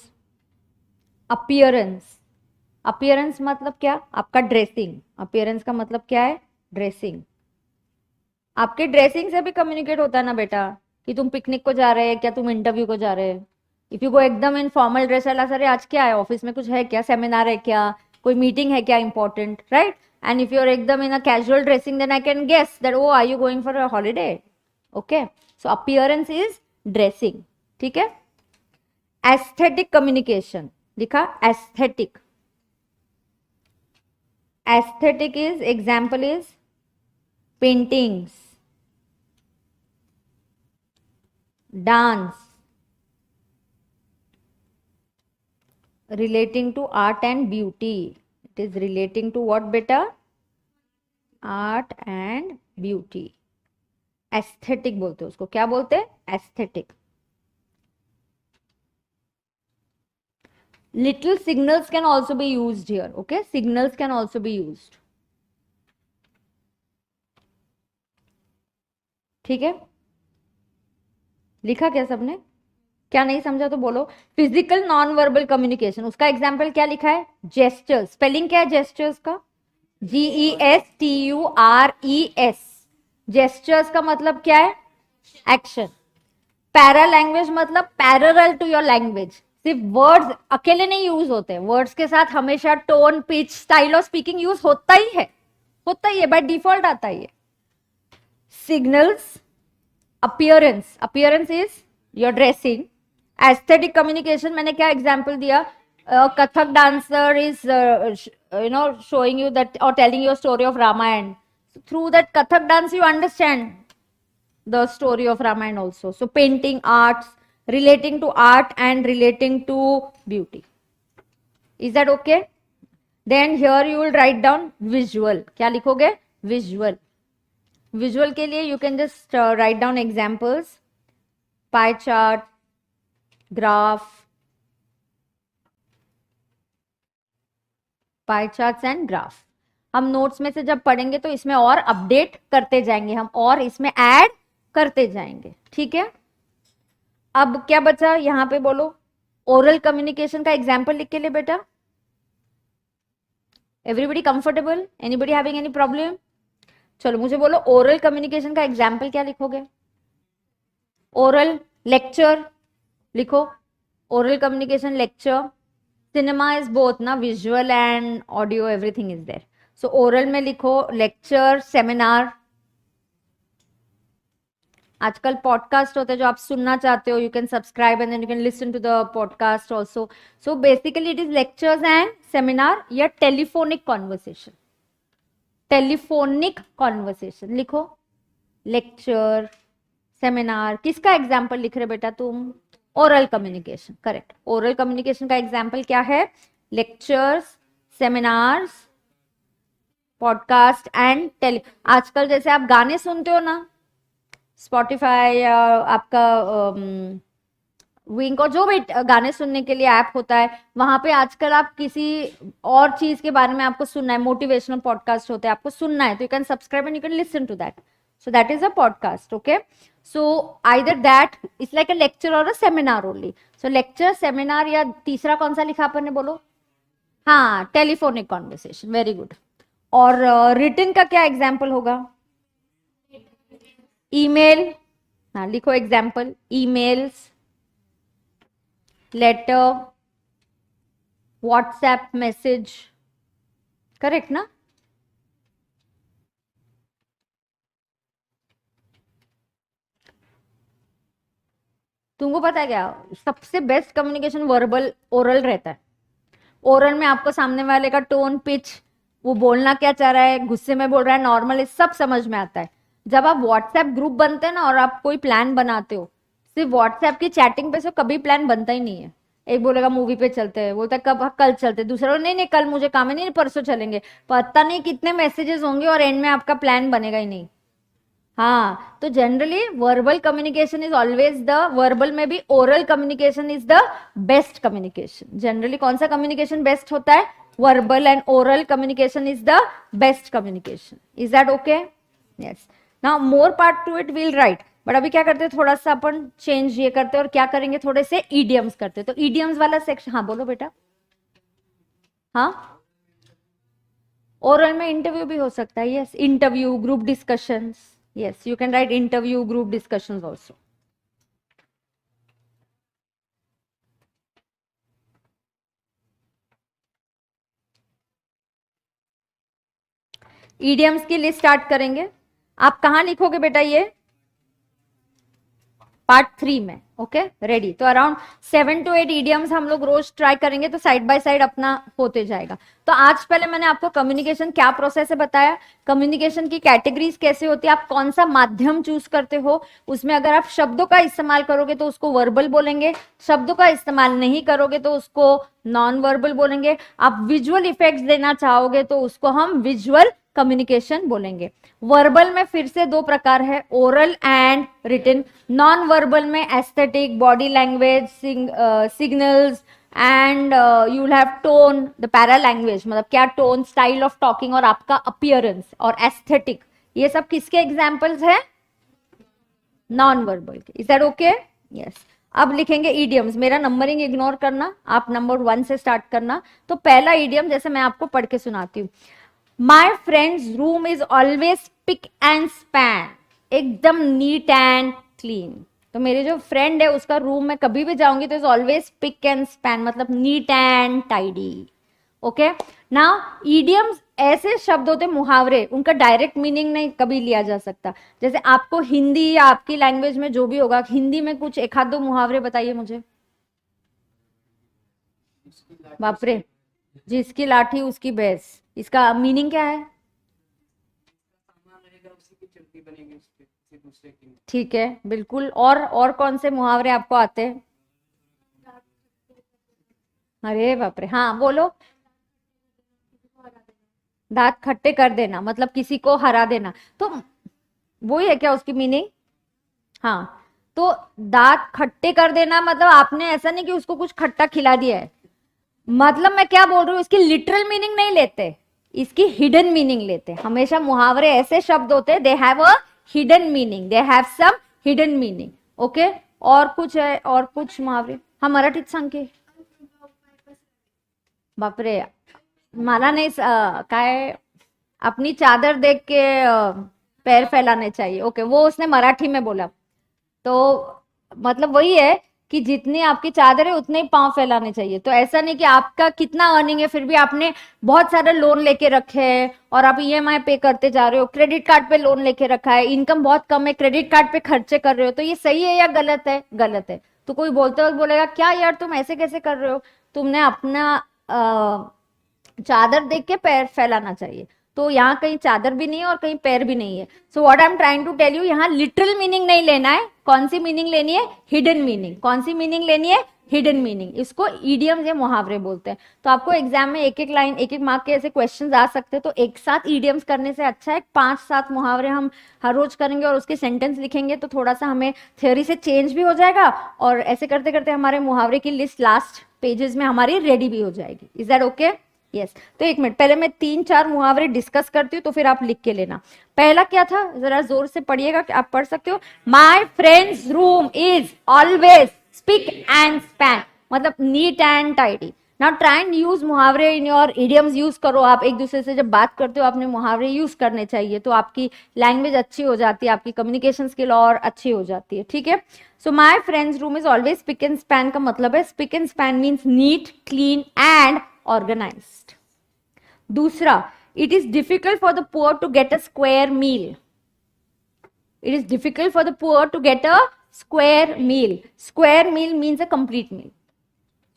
Appearance, appearance मतलब क्या? आपका ड्रेसिंग। अपीयरेंस का मतलब क्या है? ड्रेसिंग। आपके ड्रेसिंग से भी कम्युनिकेट होता है ना बेटा, कि तुम पिकनिक को जा रहे हैं क्या, तुम इंटरव्यू को जा रहे हैं। इफ यू गो एकदम इन फॉर्मल ड्रेस, अला सर आज क्या है, ऑफिस में कुछ है क्या, सेमिनार है क्या, कोई मीटिंग है क्या important, right. And if you are एकदम in a casual dressing, then I can guess that oh are you going for a holiday. Okay, so appearance is dressing, ठीक है। एस्थेटिक कम्युनिकेशन, लिखा aesthetic. Aesthetic is, example is paintings, dance, relating to art and beauty. It is relating to what beta? Art and beauty. Aesthetic बोलते हैं उसको। क्या बोलते हैं? Aesthetic. little signals can also be used here. Okay, signals can also be used. ठीक है, लिखा क्या सबने? क्या नहीं समझा तो बोलो। फिजिकल नॉन वर्बल कम्युनिकेशन, उसका एग्जाम्पल क्या लिखा है? जेस्टर्स। स्पेलिंग क्या है जेस्टर्स का? GESTURES। जेस्टर्स का मतलब क्या है? एक्शन। पैरा लैंग्वेज मतलब पैरेलल टू योर लैंग्वेज। सिर्फ वर्ड्स अकेले नहीं यूज होते, वर्ड्स के साथ हमेशा tone, pitch, style of speaking use होता ही है, होता ही है, बाय डिफॉल्ट आता ही है। Signals, appearance, appearance is your dressing. Aesthetic communication, मैंने क्या एग्जाम्पल दिया? Kathak dancer is showing you that or telling you a story of Ramayana. Through that Kathak dance you understand the story of Ramayana also. So painting, arts, relating to art and relating to beauty. Is that okay? Then here you will write down visual. क्या लिखोगे? Visual. Visual के लिए you can just write down examples. Pie chart, graph, pie charts and graph. हम notes में से जब पढ़ेंगे तो इसमें और अपडेट करते जाएंगे, हम और इसमें ऐड करते जाएंगे, ठीक है। अब क्या बचा यहां पे बोलो? ओरल कम्युनिकेशन का एग्जाम्पल लिख के ले बेटा। Everybody comfortable? Anybody having any problem? चलो मुझे बोलो, ओरल कम्युनिकेशन का एग्जाम्पल क्या लिखोगे? ओरल लेक्चर लिखो, oral communication lecture. Cinema is both ना, visual and audio, everything is there. So oral में लिखो लेक्चर, सेमिनार। आजकल पॉडकास्ट होते हैं जो आप सुनना चाहते हो, you can subscribe and then you can listen to the podcast also. So basically it is lectures and seminar या टेलीफोनिक कॉन्वर्सेशन। टेलीफोनिक कॉन्वर्सेशन लिखो, लेक्चर, सेमिनार। किसका एग्जाम्पल लिख रहे बेटा तुम? Oral communication, correct. Oral communication का example क्या है? Lectures, seminars, podcast and tele. आजकल जैसे आप गाने सुनते हो ना, स्पॉटिफाई या आपका विंक और जो भी गाने सुनने के लिए ऐप होता है, वहां पे आजकल आप किसी और चीज के बारे में आपको सुनना है, मोटिवेशनल पॉडकास्ट होते हैं, आपको सुनना है, तो you can subscribe and you can listen to that. So that is a podcast. Okay, so either that it's like a lecture or a seminar only. So lecture, seminar या तीसरा कौन सा लिखा अपन ने, बोलो. हाँ, टेलीफोनिक कॉन्वर्सेशन. Very good. और written का क्या एग्जाम्पल होगा? ईमेल. हाँ, लिखो example. Emails, letter, WhatsApp message. Correct ना? तुमको पता है क्या, सबसे बेस्ट कम्युनिकेशन वर्बल ओरल रहता है. ओरल में आपको सामने वाले का टोन, पिच, वो बोलना क्या चाह रहा है, गुस्से में बोल रहा है, नॉर्मल, सब समझ में आता है. जब आप व्हाट्सएप ग्रुप बनते हैं ना और आप कोई प्लान बनाते हो, सिर्फ व्हाट्सएप की चैटिंग पे से कभी प्लान बनता ही नहीं है. एक बोलेगा मूवी पे चलते हैं, बोलता है कब, कल चलते हैं. दूसरा नहीं नहीं कल मुझे काम है, नहीं परसों चलेंगे. पता नहीं कितने मैसेजेस होंगे और एंड में आपका प्लान बनेगा ही नहीं. हाँ, तो generally verbal communication is always the, verbal में भी oral communication is the best communication. Generally कौन सा कम्युनिकेशन बेस्ट होता है? Verbal and oral communication is the best communication. Is that okay? Yes. Now more part two it will write, but अभी क्या करते हैं, थोड़ा सा अपन चेंज ये करते हैं और क्या करेंगे, थोड़े से ईडियम्स करते हैं. तो ईडियम्स वाला सेक्शन, हाँ बोलो बेटा. हाँ, ओरल में इंटरव्यू भी हो सकता है. Yes, interview, group discussions. Yes, you can write interview, group discussions also. Idioms की लिस्ट स्टार्ट करेंगे. आप कहाँ लिखोगे बेटा ये? पार्ट 3 में. Okay, ready. तो अराउंड 7 to 8 इडियम्स हम लोग रोज ट्राई करेंगे, तो साइड बाय साइड अपना होते जाएगा. तो आज पहले मैंने आपको कम्युनिकेशन क्या प्रोसेस है बताया, कम्युनिकेशन की कैटेगरीज कैसे होती है, आप कौन सा माध्यम चूज करते हो, उसमें अगर आप शब्दों का इस्तेमाल करोगे तो उसको वर्बल बोलेंगे, शब्दों का इस्तेमाल नहीं करोगे तो उसको नॉन वर्बल बोलेंगे, आप विजुअल इफेक्ट्स देना चाहोगे तो उसको हम विजुअल कम्युनिकेशन बोलेंगे. वर्बल में फिर से दो प्रकार है, oral and written. Non verbal में aesthetic, body language, signals and you will have tone, the paralanguage, मतलब क्या टोन, स्टाइल ऑफ टॉकिंग और आपका अपीयरेंस और एस्थेटिक. ये सब किसके एग्जाम्पल्स है? नॉन वर्बल के. Is that okay? यस. अब लिखेंगे इडियम्स. मेरा नंबरिंग इग्नोर करना, आप नंबर 1 से स्टार्ट करना. तो पहला इडियम जैसे मैं आपको पढ़ के सुनाती हूँ. My friend's room is always spick and span, एकदम नीट एंड क्लीन. तो मेरे जो फ्रेंड है उसका रूम में कभी भी जाऊंगी तो is always spick and span, मतलब neat and tidy. Okay. Now idioms ऐसे शब्द होते, मुहावरे, उनका डायरेक्ट मीनिंग नहीं कभी लिया जा सकता. जैसे आपको हिंदी या आपकी लैंग्वेज में जो भी होगा, हिंदी में कुछ एक आध दो मुहावरे बताइए मुझे. बापरे, जिसकी लाठी उसकी भैंस, इसका मीनिंग क्या है? ठीक है, बिल्कुल. और कौन से मुहावरे आपको आते हैं? अरे बाप रे, हाँ बोलो. दांत खट्टे कर देना, मतलब किसी को हरा देना. तो वही है क्या उसकी मीनिंग? हाँ, तो दांत खट्टे कर देना मतलब आपने ऐसा नहीं कि उसको कुछ खट्टा खिला दिया है. मतलब मैं क्या बोल रही हूँ, इसकी लिटरल मीनिंग नहीं लेते, इसकी हिडन मीनिंग लेते. हमेशा मुहावरे ऐसे शब्द होते हैं, they have a hidden meaning, they have some hidden meaning. Okay. और कुछ है, और कुछ मुहावरे? हाँ, मराठीत सांग की. बापरे, मला नाही काय, अपनी चादर देख के पैर फैलाने चाहिए. ओके, वो उसने मराठी में बोला. तो मतलब वही है कि जितनी आपकी चादर है उतने ही पांव फैलाने चाहिए. तो ऐसा नहीं कि आपका कितना अर्निंग है फिर भी आपने बहुत सारे लोन लेके रखे हैं और आप ईएमआई पे करते जा रहे हो, क्रेडिट कार्ड पे लोन लेके रखा है, इनकम बहुत कम है, क्रेडिट कार्ड पे खर्चे कर रहे हो, तो ये सही है या गलत है? गलत है. तो कोई बोलते वक्त बोलेगा क्या यार तुम ऐसे कैसे कर रहे हो, तुमने अपना चादर देख के पैर फैलाना चाहिए. तो यहाँ कहीं चादर भी नहीं है और कहीं पैर भी नहीं है. So what I am trying to tell you, यहाँ लिटरल मीनिंग नहीं लेना है. कौन सी मीनिंग लेनी है? Hidden meaning. कौन सी मीनिंग लेनी है? हिडन मीनिंग, इसको ईडियम्स या मुहावरे बोलते हैं। तो आपको एग्जाम में एक एक लाइन, एक एक मार्क के ऐसे क्वेश्चंस आ सकते हैं। तो एक साथ ईडियम्स करने से अच्छा है 5-7 मुहावरे हम हर रोज करेंगे और उसके सेंटेंस लिखेंगे, तो थोड़ा सा हमें थ्योरी से चेंज भी हो जाएगा, और ऐसे करते करते हमारे मुहावरे की लिस्ट लास्ट पेजेस में हमारी रेडी भी हो जाएगी। Is that okay? यस। तो एक मिनट, पहले मैं 3-4 मुहावरे डिस्कस करती हूँ, तो फिर आप लिख के लेना। पहला क्या था, जरा जोर से पढ़िएगा, आप पढ़ सकते हो। My friend's room is always spick and span, मतलब neat and tidy. Now try and use मुहावरे इन योर इडियम्स, यूज करो। आप एक दूसरे से जब बात करते हो अपने मुहावरे यूज करने चाहिए, तो आपकी लैंग्वेज अच्छी हो जाती है, आपकी कम्युनिकेशन स्किल और अच्छी हो जाती है। ठीक है। So my friend's room is always spick and span का मतलब है, spick and span means neat, clean and organised. दूसरा, it is difficult for the poor to get a square meal. It is difficult for the poor to get a square meal. Square meal means a complete meal.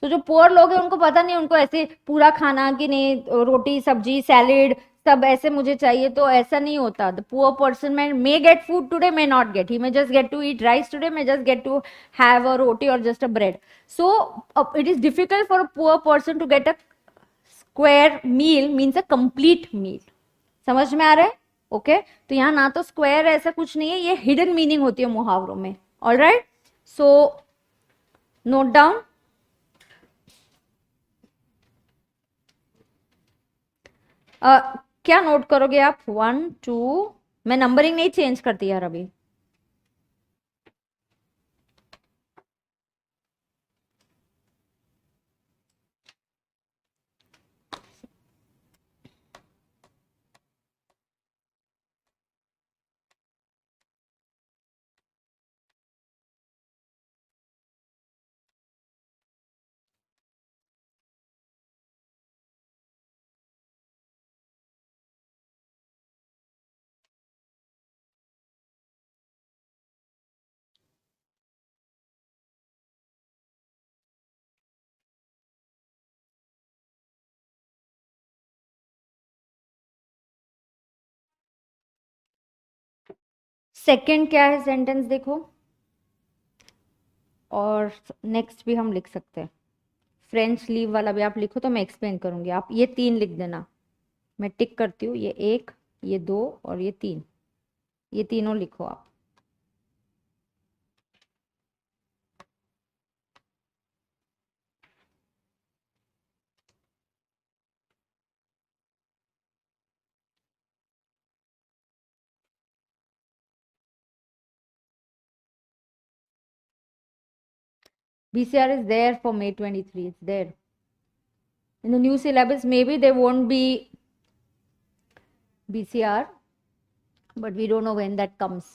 तो जो poor लोग हैं उनको पता नहीं, उनको ऐसे पूरा खाना कि नहीं, रोटी सब्जी सैलेड सब ऐसे मुझे चाहिए, तो ऐसा नहीं होता। The poor person may get food today, may not get. He may just get to eat rice today, may just get to have a roti or just a bread. So it is difficult for a poor person to get a square meal means a complete meal. समझ में आ रहा है? Okay तो यहाँ ना तो square ऐसा कुछ नहीं है, ये हिडन मीनिंग होती है मुहावरों में। Alright, so note down. क्या नोट करोगे आप? 1 2, मैं नंबरिंग नहीं चेंज करती यार अभी। सेकंड क्या है सेंटेंस देखो, और नेक्स्ट भी हम लिख सकते हैं। फ्रेंच लीव वाला भी आप लिखो तो मैं एक्सप्लेन करूंगी। आप ये 3 लिख देना, मैं टिक करती हूँ। ये 1, ये 2 और ये 3, ये तीनों लिखो आप। BCR is there for May 23. It's there. In the new syllabus, maybe there won't be BCR, but we don't know when that comes.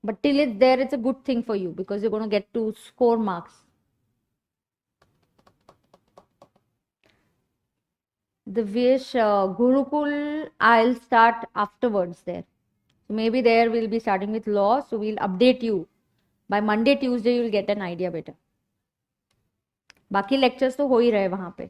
But till it's there, it's a good thing for you because you're going to get to score marks. The Vish Gurukul, I'll start afterwards there. So maybe there we'll be starting with law. So we'll update you. By Monday, Tuesday, you'll get an idea better. बाकी lectures तो हो ही रहे वहां पे।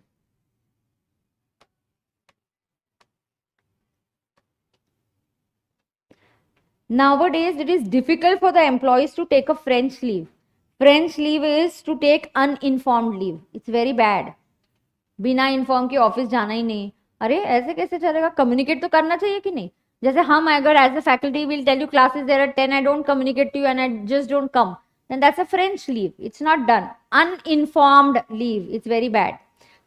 Nowadays, it is difficult for the employees to take a French leave. French leave is to take uninformed leave. It's very bad. बिना inform के office जाना ही नहीं। अरे ऐसे कैसे चलेगा? कम्युनिकेट तो करना चाहिए कि नहीं? जैसे हम अगर as a faculty will tell you classes there are 10, I don't communicate to you and I just don't come, then that's a French leave. It's not done. Uninformed leave. It's very bad.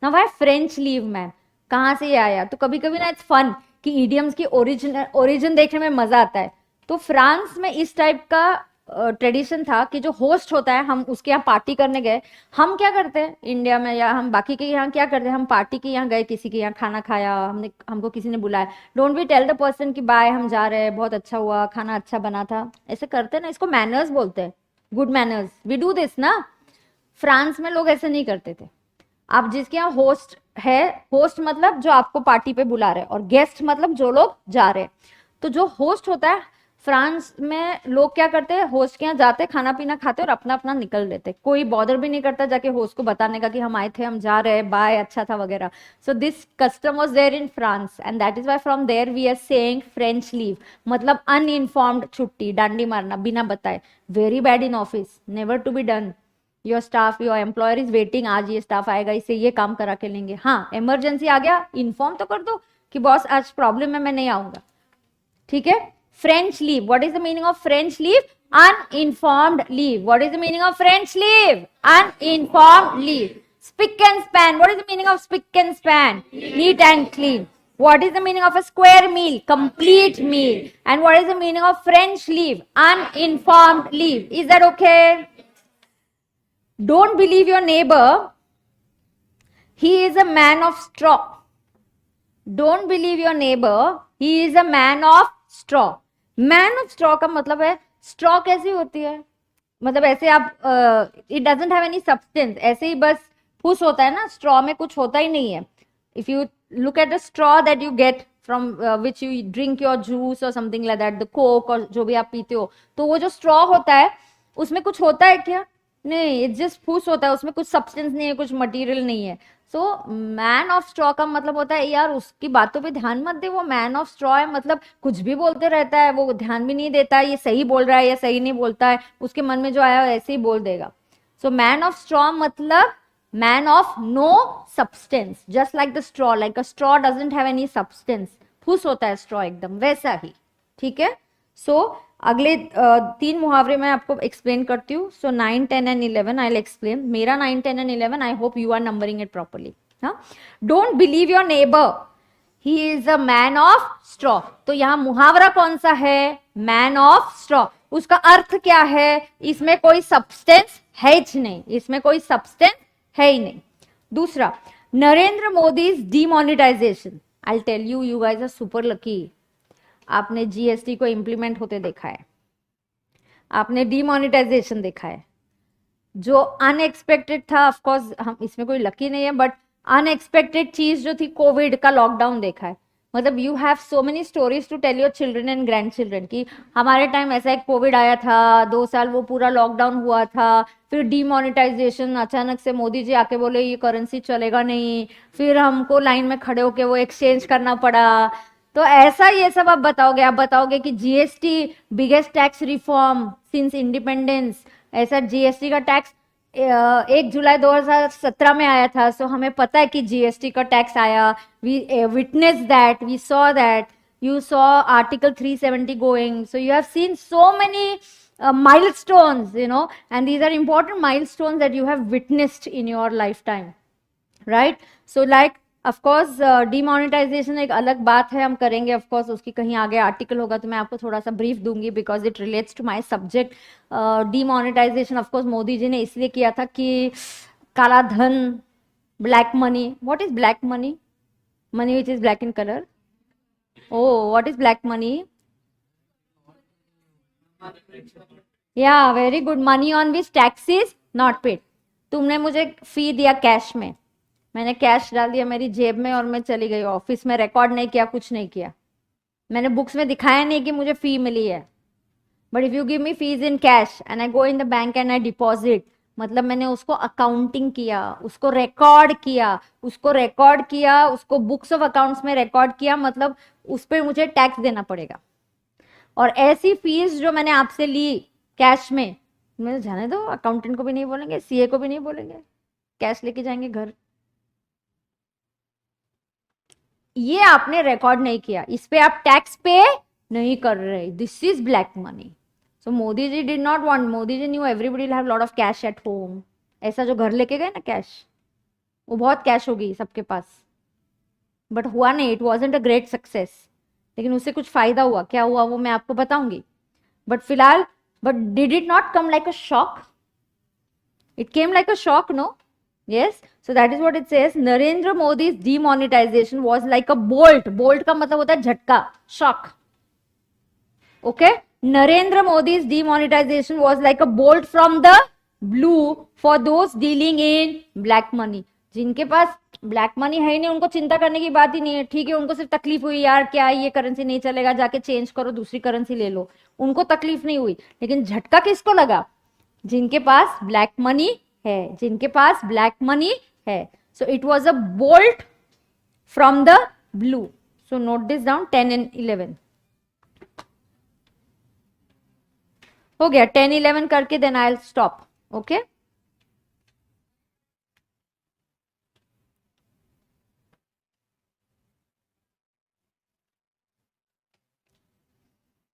Now why French leave ma'am? कहाँ से ये आया? तो कभी कभी ना it's fun कि idioms की ओरिजिन देखने में मजा आता है। तो फ्रांस में इस टाइप का ट्रेडिशन था कि जो होस्ट होता है, हम उसके यहाँ पार्टी करने गए। हम क्या करते हैं इंडिया में या हम बाकी के यहाँ क्या करते हैं, हम पार्टी के यहाँ गए, किसी के यहाँ खाना खाया, हमने हमको किसी ने बुलाया, don't we tell the person कि बाय हम जा रहे हैं, बहुत अच्छा हुआ, खाना अच्छा बना था, ऐसे करते हैं ना, इसको मैनर्स बोलते हैं, good manners. We do this ना। फ्रांस में लोग ऐसे नहीं करते थे। आप जिसके यहाँ होस्ट है, होस्ट मतलब जो आपको पार्टी पे बुला रहे हैं, और गेस्ट मतलब जो लोग जा रहे हैं। तो जो होस्ट होता है फ्रांस में, लोग क्या करते हैं, होस्ट के यहाँ जाते, खाना पीना खाते और अपना अपना निकल लेते, कोई बॉदर भी नहीं करता जाके होस्ट को बताने का कि हम आए थे, हम जा रहे हैं, बाय, अच्छा था वगैरह। So this custom was there in France and that is why from there we are saying French leave, मतलब अनइन्फॉर्म्ड छुट्टी, डांडी मारना बिना बताए, very bad in office, never to be done. Your staff, your employer is waiting, आज ये staff आएगा, इससे ये काम करा के लेंगे। हाँ, इमरजेंसी आ गया, इन्फॉर्म तो कर दो कि बॉस आज प्रॉब्लम है, मैं नहीं आऊंगा। ठीक है। French leave, what is the meaning of French leave? Uninformed leave. What is the meaning of French leave? Uninformed leave. Spick and span, what is the meaning of spick and span? Neat and clean. What is the meaning of a square meal? Complete meal. And what is the meaning of French leave? Uninformed leave. Is that okay? Don't believe your neighbor. He is a man of straw. Don't believe your neighbor. He is a man of straw. Man of straw का मतलब है, straw कैसी होती है? मतलब ऐसे आप, it doesn't have any substance. ऐसे ही बस फूस होता है ना, स्ट्रॉ में कुछ होता ही नहीं है। If you look at the straw that you get from which you drink your juice और something like that, the coke और जो भी आप पीते हो, तो वो जो स्ट्रॉ होता है उसमें कुछ होता है क्या? नहीं, इट्स जस्ट फूस होता है, उसमें कुछ सब्सटेंस नहीं है, कुछ मटेरियल नहीं है। सो मैन ऑफ स्ट्रॉ का मतलब होता है यार उसकी बातों पे ध्यान मत दे, वो मैन ऑफ स्ट्रॉ है, मतलब कुछ भी बोलते रहता है, वो ध्यान भी नहीं देता है ये सही बोल रहा है या सही नहीं बोलता है, उसके मन में जो आया ऐसे ही बोल देगा। सो मैन ऑफ स्ट्रॉ मतलब man of no substance, just like the straw, like a straw doesn't have any substance, फूस होता है straw एकदम वैसा ही। ठीक है। सो अगले 3 मुहावरे मैं आपको एक्सप्लेन करती हूँ। So 9, 10 and 11 I will explain. मेरा 9, 10 and 11 I hope you are numbering it properly. हाँ, don't believe your neighbour, he is a man of straw. तो यहाँ मुहावरा कौन सा है? Man of straw. उसका अर्थ क्या है? इसमें कोई सब्सटेंस है ही नहीं, इसमें कोई सब्सटेंस है ही नहीं। दूसरा, Narendra Modi demonetization. I tell you, you guys are super lucky. आपने जीएसटी को इंप्लीमेंट होते देखा है, आपने डीमोनेटाइजेशन देखा है। जो अनएक्सपेक्टेड था, ऑफ कोर्स हम इसमें कोई लकी नहीं है, बट अनएक्सपेक्टेड चीज जो थी कोविड का लॉकडाउन देखा है। मतलब you have so many stories to tell your children and grand children की हमारे टाइम ऐसा एक कोविड आया था, 2 साल वो पूरा लॉकडाउन हुआ था, फिर डीमोनेटाइजेशन, अचानक से मोदी जी आके बोले ये करेंसी चलेगा नहीं, फिर हमको लाइन में खड़े होके वो एक्सचेंज करना पड़ा। तो ऐसा ये सब आप बताओगे कि GST biggest tax reform since independence, ऐसा जीएसटी का टैक्स 1 जुलाई 2017 में आया था। सो हमें पता है कि जीएसटी का टैक्स आया, we witness that, we saw that, you saw article 370 going, so you have seen so many milestones, you know, and these are important milestones that you have witnessed in your lifetime, right? So like of course demonetization एक अलग बात है, हम करेंगे of course, उसकी कहीं आगे article होगा तो मैं आपको थोड़ा सा ब्रीफ दूंगी because it relates to my subject. demonetization of course Modi ji ने इसलिए किया था कि काला धन, black money, what is black money? Money which is black in color. Oh, what is black money? Yeah, very good. Money on which tax is not paid. तुमने मुझे फी दिया कैश में, मैंने कैश डाल दिया मेरी जेब में और मैं चली गई ऑफिस में, रिकॉर्ड नहीं किया, कुछ नहीं किया, मैंने बुक्स में दिखाया नहीं कि मुझे फी मिली है। But if you give me fees in cash and I go in the bank and I deposit, मतलब मैंने उसको अकाउंटिंग किया, उसको रिकॉर्ड किया, उसको बुक्स ऑफ अकाउंट्स में रिकॉर्ड किया, मतलब उस पर मुझे टैक्स देना पड़ेगा। और ऐसी फीस जो मैंने आपसे ली कैश में, मैंने जाने दो, अकाउंटेंट को भी नहीं बोलेंगे, सीए को भी नहीं बोलेंगे, कैश लेके जाएंगे घर। ये आपने रिकॉर्ड नहीं किया, इस पे आप टैक्स पे नहीं कर रहे, this is black money. So Modi ji did not want, Modi ji knew everybody will have lot of cash at home. ऐसा जो घर लेके गए ना कैश, वो बहुत कैश होगी सबके पास, बट हुआ नहीं, it wasn't a great success. लेकिन उससे कुछ फायदा हुआ, क्या हुआ वो मैं आपको बताऊंगी। बट फिलहाल, but did it not come like a shock? It came like a shock, no? Yes, so that is what it says. Narendra Modi's demonetization was like a bolt. Bolt का मतलब होता है झटका, shock. Okay? Narendra Modi's demonetization was like a bolt from the blue for those dealing in black money. जिनके पास black money है ही नहीं, उनको चिंता करने की बात ही नहीं है। ठीक है, उनको सिर्फ तकलीफ हुई, यार क्या ये करेंसी नहीं चलेगा, जाके चेंज करो, दूसरी करेंसी ले लो, उनको तकलीफ नहीं हुई। लेकिन झटका किसको लगा? जिनके पास ब्लैक मनी है, जिनके पास ब्लैक मनी है। So it was a bolt from the blue. So note this down, 10 and 11 हो गया। 10, 11 करके then I will stop. Okay,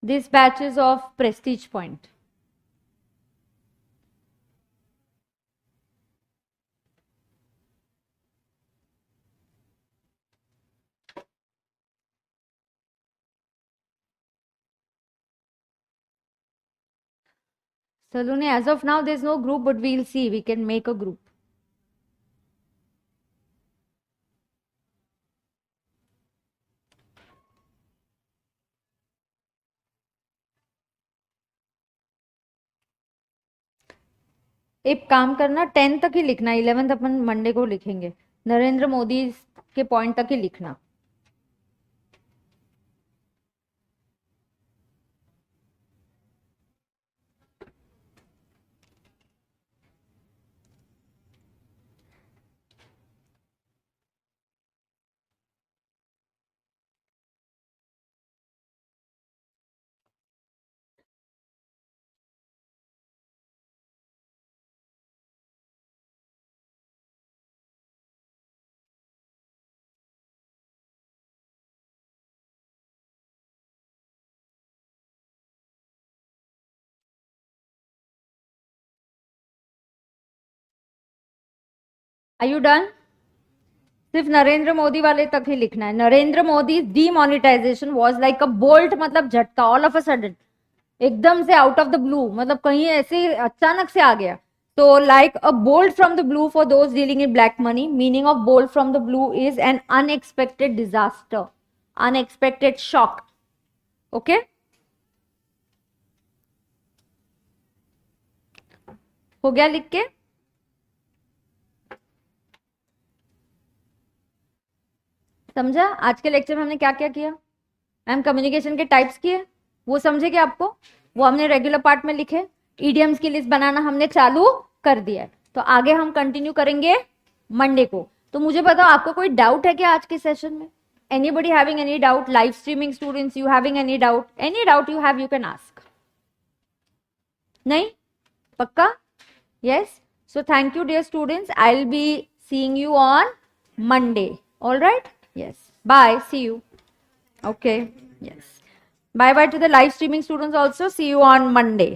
this batch is of Prestige Point. Saloni, as of now, there's no group, but we'll see. We can make a group. एक काम करना, 10 तक ही लिखना, 11th अपन Monday को लिखेंगे. नरेंद्र मोदी के पॉइंट तक ही लिखना. Are you done? सिर्फ नरेंद्र मोदी वाले तक ही लिखना है. Narendra Modi demonetization was like a bolt, मतलब झटका, ऑल ऑफ अ सडन, एकदम से आउट ऑफ द ब्लू, मतलब कहीं ऐसे अचानक से आ गया. तो like a bolt from the blue for those dealing in black money. Meaning of bolt from the blue is an unexpected disaster, unexpected shock. Okay, हो गया लिख के? समझा आज के लेक्चर में हमने क्या क्या किया? मैम कम्युनिकेशन के टाइप्स किए, वो समझे क्या आपको? वो हमने रेगुलर पार्ट में लिखे. ईडियम्स की लिस्ट बनाना हमने चालू कर दिया है. तो आगे हम कंटिन्यू करेंगे मंडे को. तो मुझे बताओ, आपको कोई डाउट है क्या आज के सेशन में? Anybody having any doubt? Live streaming students, you having any doubt? Any doubt you have, you can ask. नहीं? पक्का? Yes. So thank you dear students. I will be seeing you on Monday. All right? Yes. Bye. See you. Okay. Yes. Bye bye to the live streaming students also. See you on Monday.